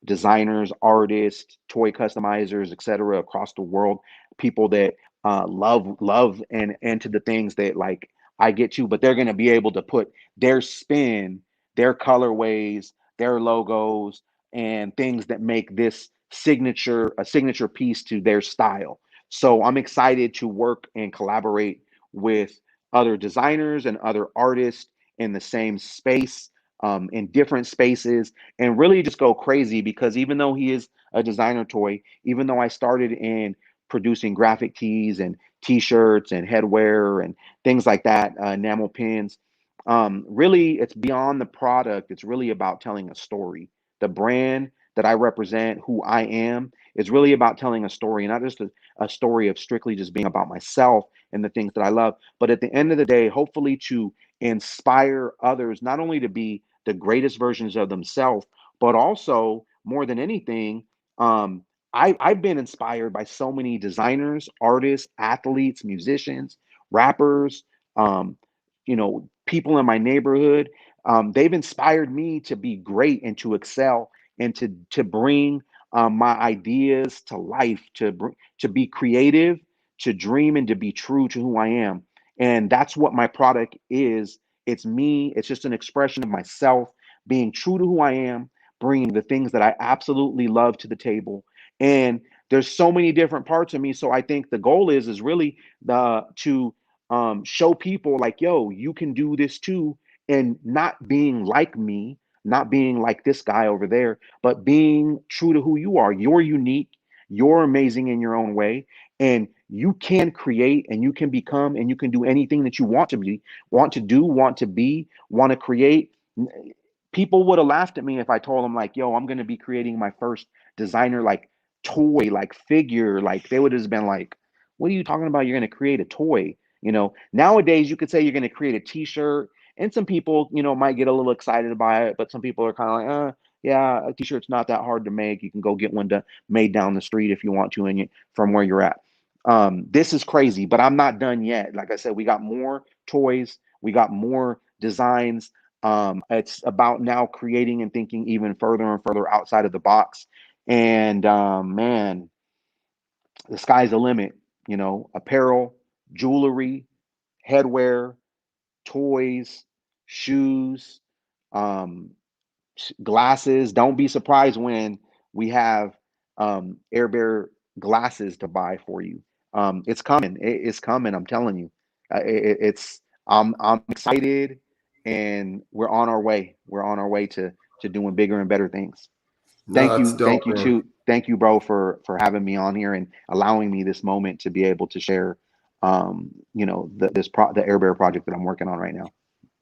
designers, artists, toy customizers, etc., across the world. People that love and into the things that like I get to, but they're going to be able to put their spin, their colorways, their logos, and things that make this a signature piece to their style. So I'm excited to work and collaborate with other designers and other artists in the same space, in different spaces, and really just go crazy because even though he is a designer toy, even though I started in producing graphic tees and t-shirts and headwear and things like that, enamel pins. Really, it's beyond the product. It's really about telling a story. The brand that I represent, who I am, is really about telling a story, not just a story of strictly just being about myself and the things that I love, but at the end of the day, hopefully to inspire others, not only to be the greatest versions of themselves, but also more than anything, I've been inspired by so many designers, artists, athletes, musicians, rappers, um, people in my neighborhood. They've inspired me to be great and to excel and to bring my ideas to life, to be creative, to dream, and to be true to who I am. And that's what my product is. It's me. It's just an expression of myself, being true to who I am, bringing the things that I absolutely love to the table. And there's so many different parts of me. So I think the goal is really the to show people like, yo, you can do this too, and not being like me, not being like this guy over there, but being true to who you are. You're unique, you're amazing in your own way, and you can create and you can become and you can do anything that you want to be, want to do, want to be, want to create. People would have laughed at me if I told them like, yo, I'm going to be creating my first designer like toy, like figure. Like they would have been like, what are you talking about? You're going to create a toy. Nowadays you could say you're going to create a t-shirt, and some people, might get a little excited by it, but some people are kind of like, yeah, a t-shirt's not that hard to make. You can go get one made down the street if you want to, and from where you're at. This is crazy, but I'm not done yet. Like I said, we got more toys, we got more designs. It's about now creating and thinking even further and further outside of the box. And man, the sky's the limit. Apparel, jewelry, headwear, toys, shoes, um, glasses. Don't be surprised when we have Air Bear glasses to buy for you. It's coming. It's coming. I'm telling you. It's. I'm excited, and we're on our way. We're on our way to doing bigger and better things. No, that's dope, Thank you man. too. Thank you, bro, for having me on here and allowing me this moment to be able to share, the Air Bear project that I'm working on right now.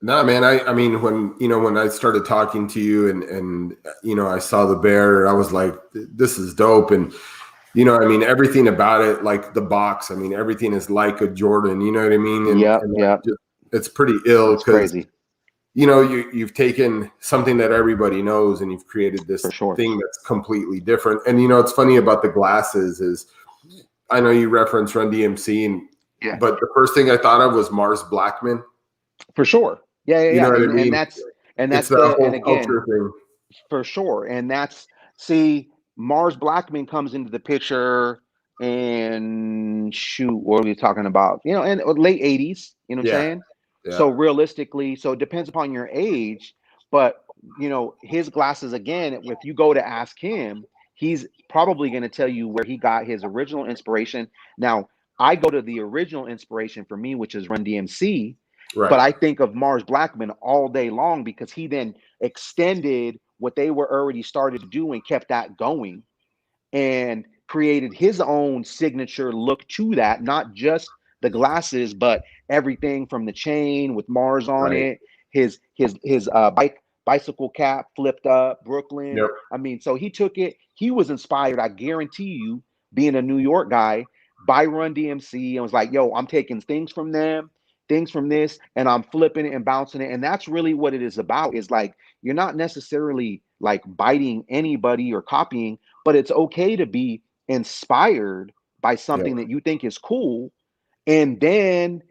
No, man. I mean, when I started talking to you and I saw the bear, I was like, this is dope. And I mean, everything about it, like the box, I mean, everything is like a Jordan, you know what I mean? And Yep. it's pretty ill It's because, crazy you've taken something that everybody knows and you've created for this sure. thing that's completely different. And, it's funny about the glasses is I know you referenced Run DMC, Yeah, but the first thing I thought of was Mars Blackman. for sure. You know Yeah. what I And mean? that's It's that the and whole again, culture thing. for sure. And that's see, Mars Blackman comes into the picture and shoot, what are we talking about? In late 80s, you know what I'm Yeah. saying? Yeah. So realistically, so it depends upon your age, but his glasses again, if you go to ask him, he's probably going to tell you where he got his original inspiration. Now, I go to the original inspiration for me, which is Run DMC, but Right. I think of Mars Blackman all day long because he then extended what they were already started to do and kept that going and created his own signature look to that, not just the glasses, but everything from the chain with Mars on Right. it, his bicycle cap flipped up, Brooklyn. Yep. I mean, so he took it, he was inspired, I guarantee you, being a New York guy, by Run DMC, and was like, yo, I'm taking things from them, things from this, and I'm flipping it and bouncing it. And that's really what it is about, is like, you're not necessarily like biting anybody or copying, but it's okay to be inspired by Yep. something that you think is cool, and then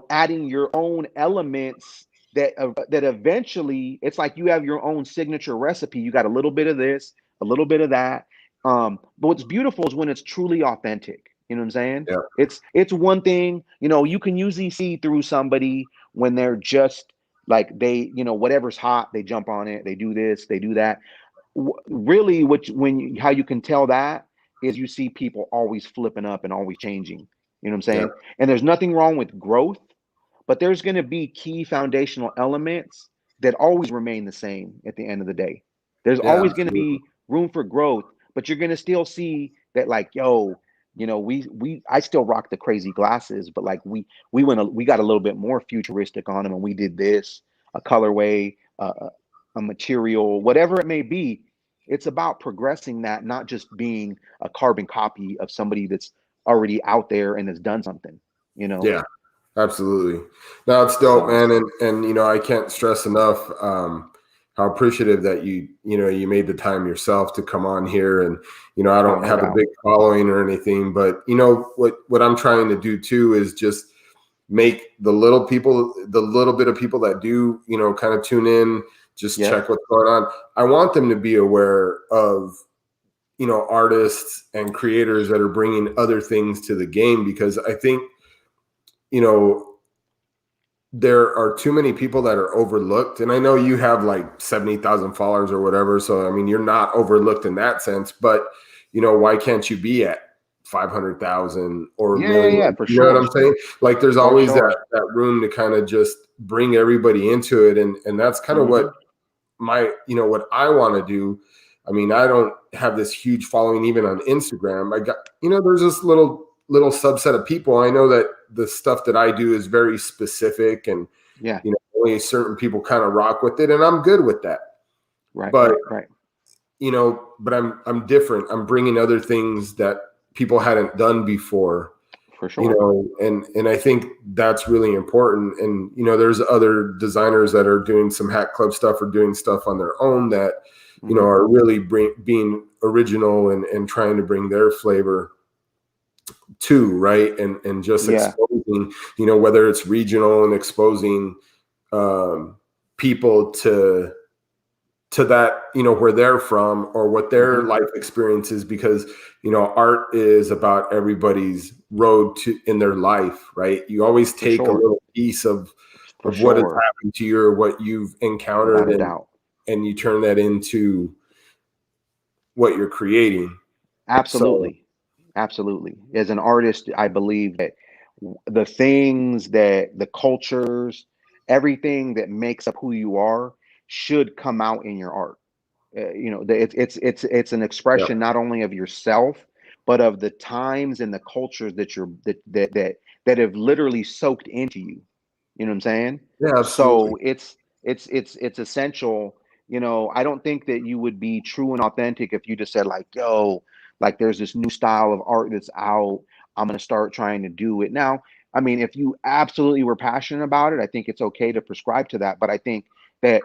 adding your own elements that eventually it's like you have your own signature recipe. You got a little bit of this, a little bit of that. But what's beautiful is when it's truly authentic. You know what I'm saying? Yep. It's one thing, you can usually see through somebody when they're just like, they, whatever's hot, they jump on it, they do this, they do that. Really, how you can tell that is you see people always flipping up and always changing. You know what I'm Yep. saying? And there's nothing wrong with growth, but there's going to be key foundational elements that always remain the same at the end of the day. There's Yeah. always going to Absolutely. be room for growth, but you're going to still see that, like, yo, we I still rock the crazy glasses, but like we got a little bit more futuristic on them, and we did this, a colorway, a material, whatever it may be. It's about progressing that, not just being a carbon copy of somebody that's already out there and has done something, Yeah. Absolutely. No, it's dope, So man. And I can't stress enough how appreciative that you made the time yourself to come on here. And I oh, don't no have a doubt. big following or anything, but what I'm trying to do too is just make the little bit of people that do kind of tune in, just Yep. check what's going on. I want them to be aware of artists and creators that are bringing other things to the game, because I think there are too many people that are overlooked. And I know you have like 70,000 followers or whatever. So, I mean, you're not overlooked in that sense, but why can't you be at 500,000 or a million? Yeah, for You know what sure. I'm saying? Like there's For always sure. that room to kind of just bring everybody into it. And that's kind of what what I want to do. I mean, I don't have this huge following even on Instagram. I got, there's this little subset of people. I know that the stuff that I do is very specific, and Yeah. only certain people kind of rock with it, and I'm good with that. Right. But Right. but I'm different. I'm bringing other things that people hadn't done before. For sure. And I think that's really important. And there's other designers that are doing some Hat Club stuff or doing stuff on their own that are really being original and trying to bring their flavor too, right? And just Yeah. exposing, whether it's regional and exposing people to that, where they're from or what their life experience is, because art is about everybody's road to in their life, right? You always For take a sure. little piece of For what has sure. happened to you or what you've Without encountered, a and doubt. and you turn that into what you're creating. Absolutely. Absolutely. As an artist, I believe that the things that the cultures, everything that makes up who you are should come out in your art. It's an Yep. expression not only of yourself, but of the times and the cultures that you're that have literally soaked into you. You know what I'm saying? Yeah, absolutely. So it's essential. I don't think that you would be true and authentic if you just said like, yo, like there's this new style of art that's out. I'm gonna start trying to do it. Now, I mean, if you absolutely were passionate about it, I think it's okay to prescribe to that. But I think that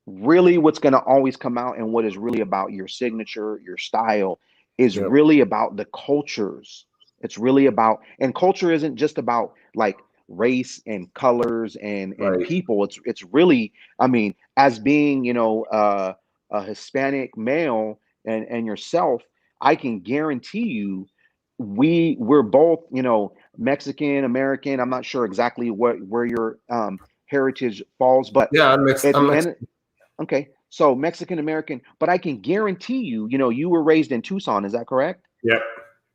really what's going to always come out and what is really about your signature, your style, is Yep. really about the cultures. It's really about, and culture isn't just about like race and colors and Right. people. It's really, I mean, as being, a Hispanic male and yourself, I can guarantee you we're both, Mexican American. I'm not sure exactly where your heritage falls, but Yeah, at I'm the end, Mexican. okay, so Mexican American, but I can guarantee you, you were raised in Tucson, is that correct? Yep.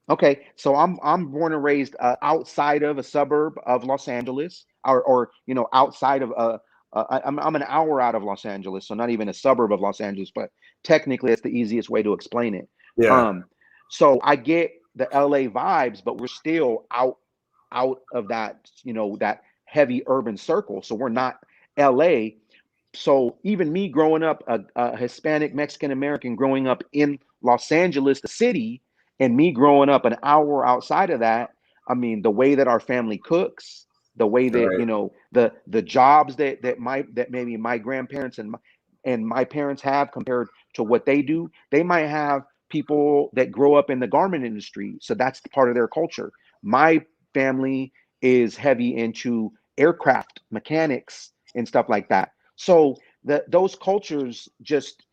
Okay, so I'm born and raised outside of a suburb of Los Angeles, or outside of I'm an hour out of Los Angeles, so not even a suburb of Los Angeles, but technically that's the easiest way to explain it. Yeah. Um, so I get the LA vibes, but we're still out of that that heavy urban circle, so we're not LA. So even me growing up a Hispanic Mexican American growing up in Los Angeles, the city, and me growing up an hour outside of that, I mean, the way that our family cooks, the way that Right. the jobs that maybe my grandparents and my parents have compared to what they do, they might have people that grow up in the garment industry, so that's part of their culture. My family is heavy into aircraft mechanics and stuff like that. So those cultures just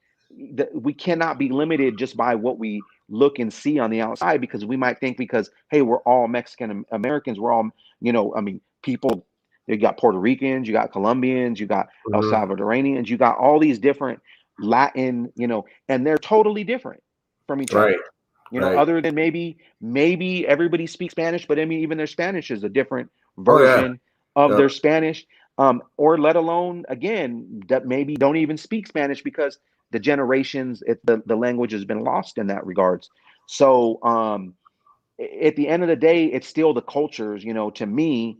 we cannot be limited just by what we look and see on the outside, because we might think because hey, we're all Mexican Americans, we're all I mean, people, you got Puerto Ricans, you got Colombians, you got El Hmm. Salvadorians, you got all these different Latin, and they're totally different from each Right. other. Right. Other than maybe everybody speaks Spanish, but I mean, even their Spanish is a different Oh yeah. version of Yep. their Spanish, or let alone again that maybe don't even speak Spanish because the generations, the language has been lost in that regards. So at the end of the day, it's still the cultures. To me,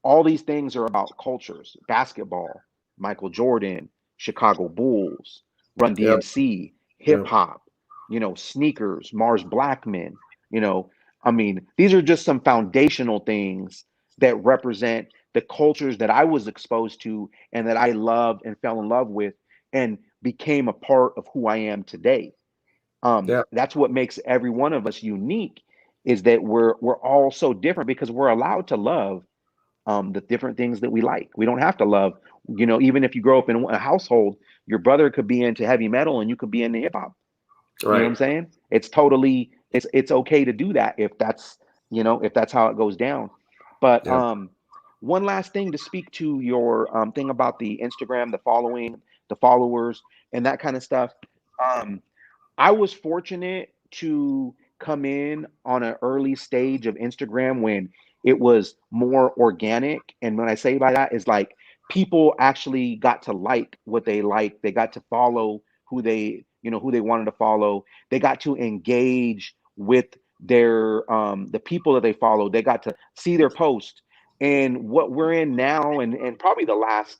all these things are about cultures. Basketball, Michael Jordan, Chicago Bulls, Run Yep. DMC, hip Yep. hop, sneakers, Mars Blackman. You know, I mean, these are just some foundational things that represent the cultures that I was exposed to and that I loved and fell in love with and became a part of who I am today. Yep. That's what makes every one of us unique, is that we're all so different because we're allowed to love the different things that we like. We don't have to love, even if you grow up in a household, your brother could be into heavy metal and you could be into hip hop. You know what Right. I'm saying? It's totally, it's okay to do that if that's how it goes down. But Yep. one last thing to speak to your thing about the Instagram, the following, the followers, and that kind of stuff. Um, I was fortunate to come in on an early stage of Instagram when it was more organic. And when I say by that is like people actually got to like what they like. They got to follow who they wanted to follow. They got to engage with their the people that they follow. They got to see their post. And what we're in now and probably the last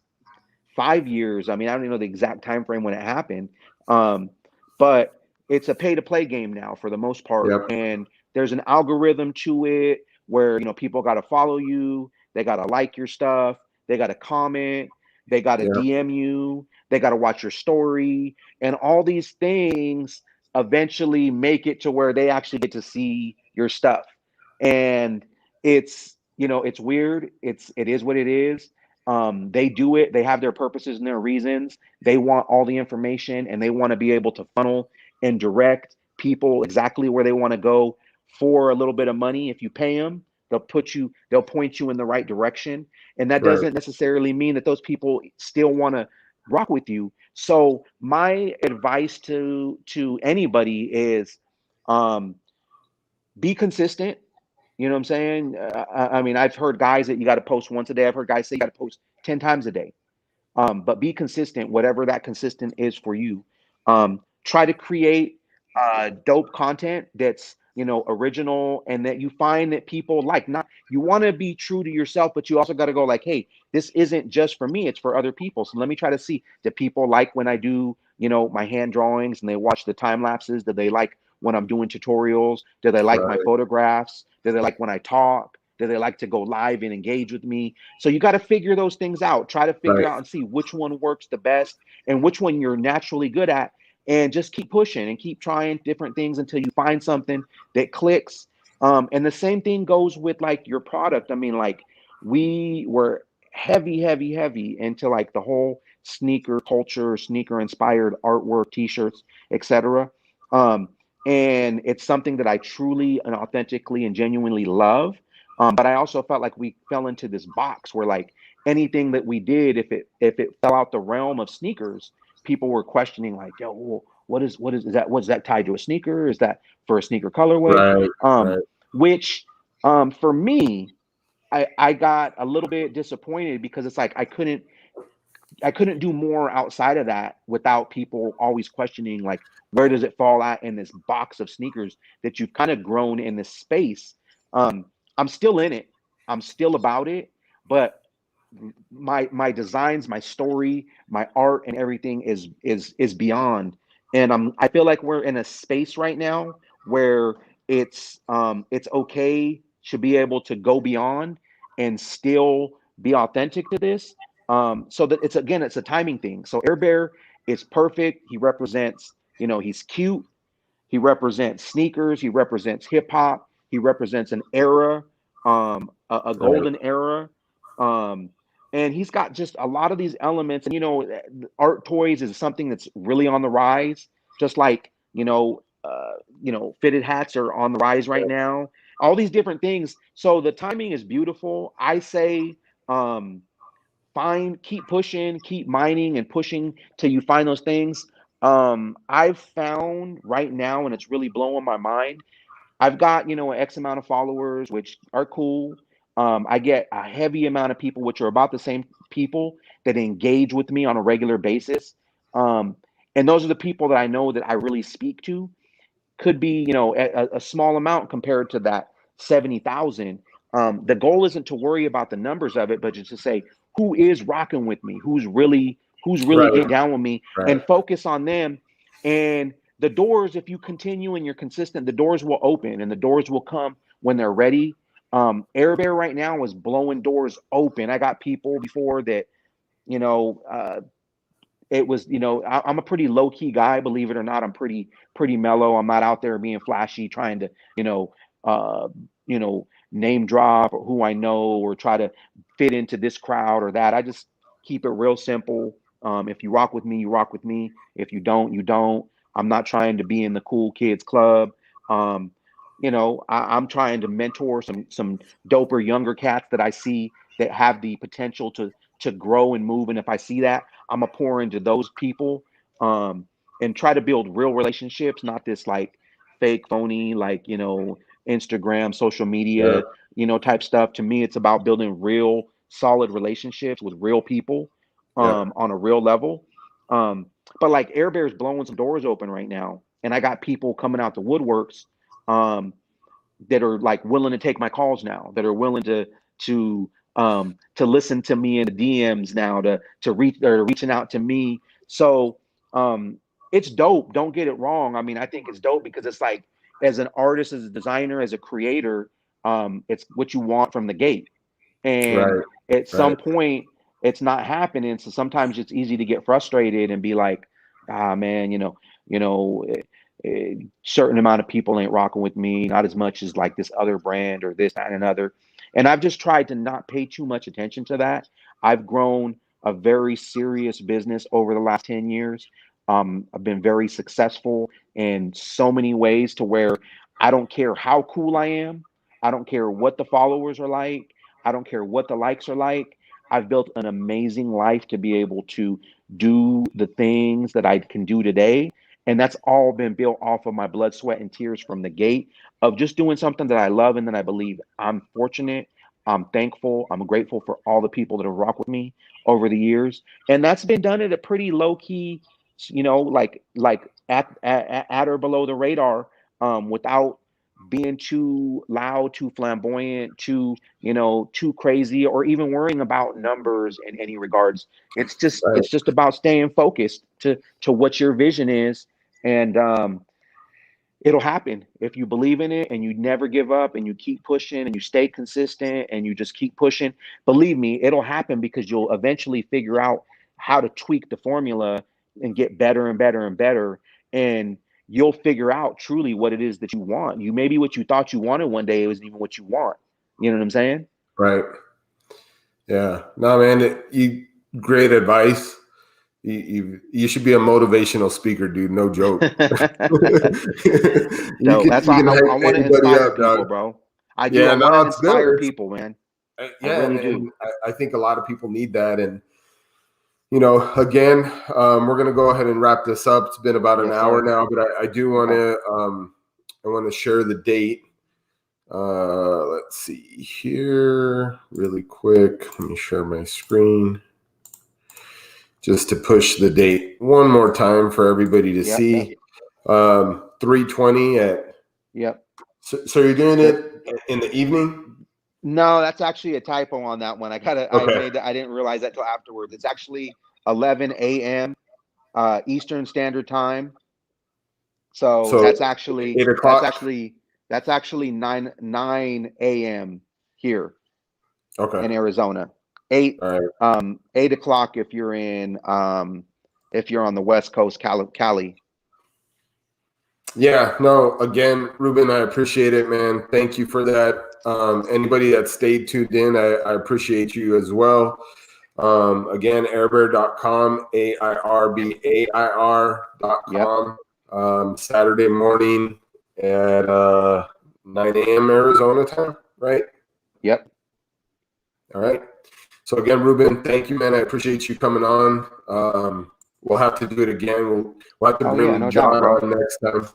5 years. I mean, I don't even know the exact time frame when it happened, but it's a pay to play game now for the most part, Yep. and there's an algorithm to it where people got to follow you, they got to like your stuff, they got to comment, they got to Yep. DM you, they got to watch your story, and all these things eventually make it to where they actually get to see your stuff, and it's weird. It is what it is. They do it. They have their purposes and their reasons. They want all the information and they want to be able to funnel and direct people exactly where they want to go for a little bit of money. If you pay them, they'll point you in the right direction. And that Right. doesn't necessarily mean that those people still want to rock with you. So my advice to anybody is, um, be consistent. You know what I'm saying? I mean, I've heard guys that you got to post once a day. I've heard guys say you got to post 10 times a day. But be consistent, whatever that consistent is for you. Try to create dope content that's, you know, original and that you find that people like. Not, you want to be true to yourself, but you also got to go like, hey, this isn't just for me, it's for other people. So let me try to see, do people like when I do, you know, my hand drawings and they watch the time lapses? Do they like when I'm doing tutorials? Do they like my Right. photographs? Do they like when I talk? Do they like to go live and engage with me? So you got to figure those things out. Try to figure Right. out and see which one works the best and which one you're naturally good at, and just keep pushing and keep trying different things until you find something that clicks. And the same thing goes with like your product. I mean, like we were heavy into like the whole sneaker culture, sneaker inspired artwork, t-shirts, etc. Um, and it's something that I truly and authentically and genuinely love. But I also felt like we fell into this box where like anything that we did, if it fell out the realm of sneakers, people were questioning like, yo, well, is that? Was that tied to a sneaker? Is that for a sneaker colorway? Right. Um, Right. which for me, I got a little bit disappointed because it's like I couldn't do more outside of that without people always questioning like, where does it fall at in this box of sneakers that you've kind of grown in this space. I'm still in it, I'm still about it, but my designs, my story, my art and everything is beyond. And I feel like we're in a space right now where it's okay to be able to go beyond and still be authentic to this. So that it's, again, it's a timing thing. So Air Bear is perfect. He represents, you know, he's cute, he represents sneakers, he represents hip hop, he represents an era, a Right. golden era. Um, and he's got just a lot of these elements. And, you know, art toys is something that's really on the rise, just like, fitted hats are on the rise right now, all these different things. So the timing is beautiful. I say, um, keep pushing, keep mining and pushing till you find those things. I've found right now, and it's really blowing my mind. I've got, you know, an X amount of followers, which are cool. I get a heavy amount of people, which are about the same people that engage with me on a regular basis. Um, and those are the people that I know that I really speak to. Could be, you know, a small amount compared to that 70,000. The goal isn't to worry about the numbers of it, but just to say who is rocking with me, who's really Right. getting down with me, Right. and focus on them. And the doors, if you continue and you're consistent, the doors will open and the doors will come when they're ready. Air Bear right now is blowing doors open. I got people before that, you know, it was, you know, I'm a pretty low key guy, believe it or not. I'm pretty mellow. I'm not out there being flashy, trying to, you know, uh, name drop or who I know or try to fit into this crowd or that. I just keep it real simple. If you rock with me, you rock with me. If you don't, you don't. I'm not trying to be in the cool kids club. Um, I'm trying to mentor some doper younger cats that I see that have the potential to grow and move. And if I see that, I'm gonna pour into those people, um, and try to build real relationships, not this like fake, phony, like, Instagram, social Yeah. media, type stuff. To me, it's about building real, solid relationships with real people, Yeah. on a real level. Um, but like Air Bear's blowing some doors open right now, and I got people coming out the woodworks, um, that are like willing to take my calls now, that are willing to listen to me in the DMs now, to reach, or reaching out to me. So um it's dope. Don't get it wrong. I mean, I think it's dope because it's like, as an artist, as a designer, as a creator, it's what you want from the gate. And Right. at Right. some point it's not happening. So sometimes it's easy to get frustrated and be like, ah man, you know, certain amount of people ain't rocking with me, not as much as like this other brand or this, that, and another. And I've just tried to not pay too much attention to that. I've grown a very serious business over the last 10 years. I've been very successful in so many ways to where I don't care how cool I am. I don't care what the followers are like. I don't care what the likes are like. I've built an amazing life to be able to do the things that I can do today. And that's all been built off of my blood, sweat, and tears from the gate of just doing something that I love and that I believe. I'm fortunate. I'm thankful. I'm grateful for all the people that have rocked with me over the years. And that's been done at a pretty low key, like at or below the radar, without being too loud, too flamboyant, too crazy, or even worrying about numbers in any regards. Right. It's just about staying focused to what your vision is, and it'll happen if you believe in it and you never give up and you keep pushing and you stay consistent and you just keep pushing. Believe me, it'll happen because you'll eventually figure out how to tweak the formula and get better and better and better. And you'll figure out truly what it is that you want. You maybe what you thought you wanted one day, it wasn't even what you want. You know what I'm saying? Right. Yeah. No, man, great advice. You should be a motivational speaker, dude. No joke. So that's You why can I hype want to anybody inspire up, people, dog. bro. I do. Yeah, I want no, to it's good. inspire people, man. I Yeah, really and do. I think a lot of people need that. And again, we're gonna go ahead and wrap this up. It's been about an Yes, hour sir. now, but I do want Okay. to I want to share the date. Let's see here, really quick. Let me share my screen just to push the date one more time for everybody to Yep. see. 3:20 at. Yep. So you're doing It, it in the evening? no, that's actually a typo on that one. Okay. I didn't realize that till afterwards. It's actually 11 a.m. Eastern Standard Time. So So 8 o'clock. that's actually 9 a.m. here Okay. in Arizona. All right. 8 o'clock if you're on the West Coast, Cali. Yeah, no, again, Ruben, I appreciate it, man. Thank you for that. Anybody that stayed tuned in, I appreciate you as well. Again, airbear.com, Yep. airbeair.com. Saturday morning at 9 a.m. Arizona time, right? Yep. All right. So again, Ruben, thank you, man. I appreciate you coming on. We'll have to do it again. We'll have to Oh yeah, bring no doubt, John bro. on next time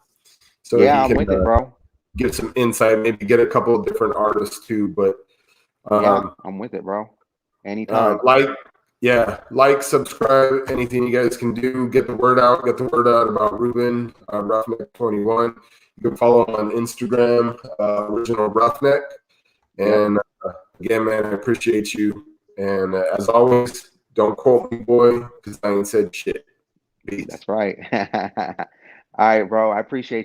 so he Yeah, I'm can with it, bro. get some insight, maybe get a couple of different artists too. But Yeah, um, I'm with it, bro. Anytime. like, subscribe, anything you guys can do, get the word out about Ruben, Rufneck 21. You can follow him on Instagram, Original Rufneck. Yep. And again, man, I appreciate you. And as always, don't quote me, boy, because I ain't said shit. Peace. That's right. All right, bro. I appreciate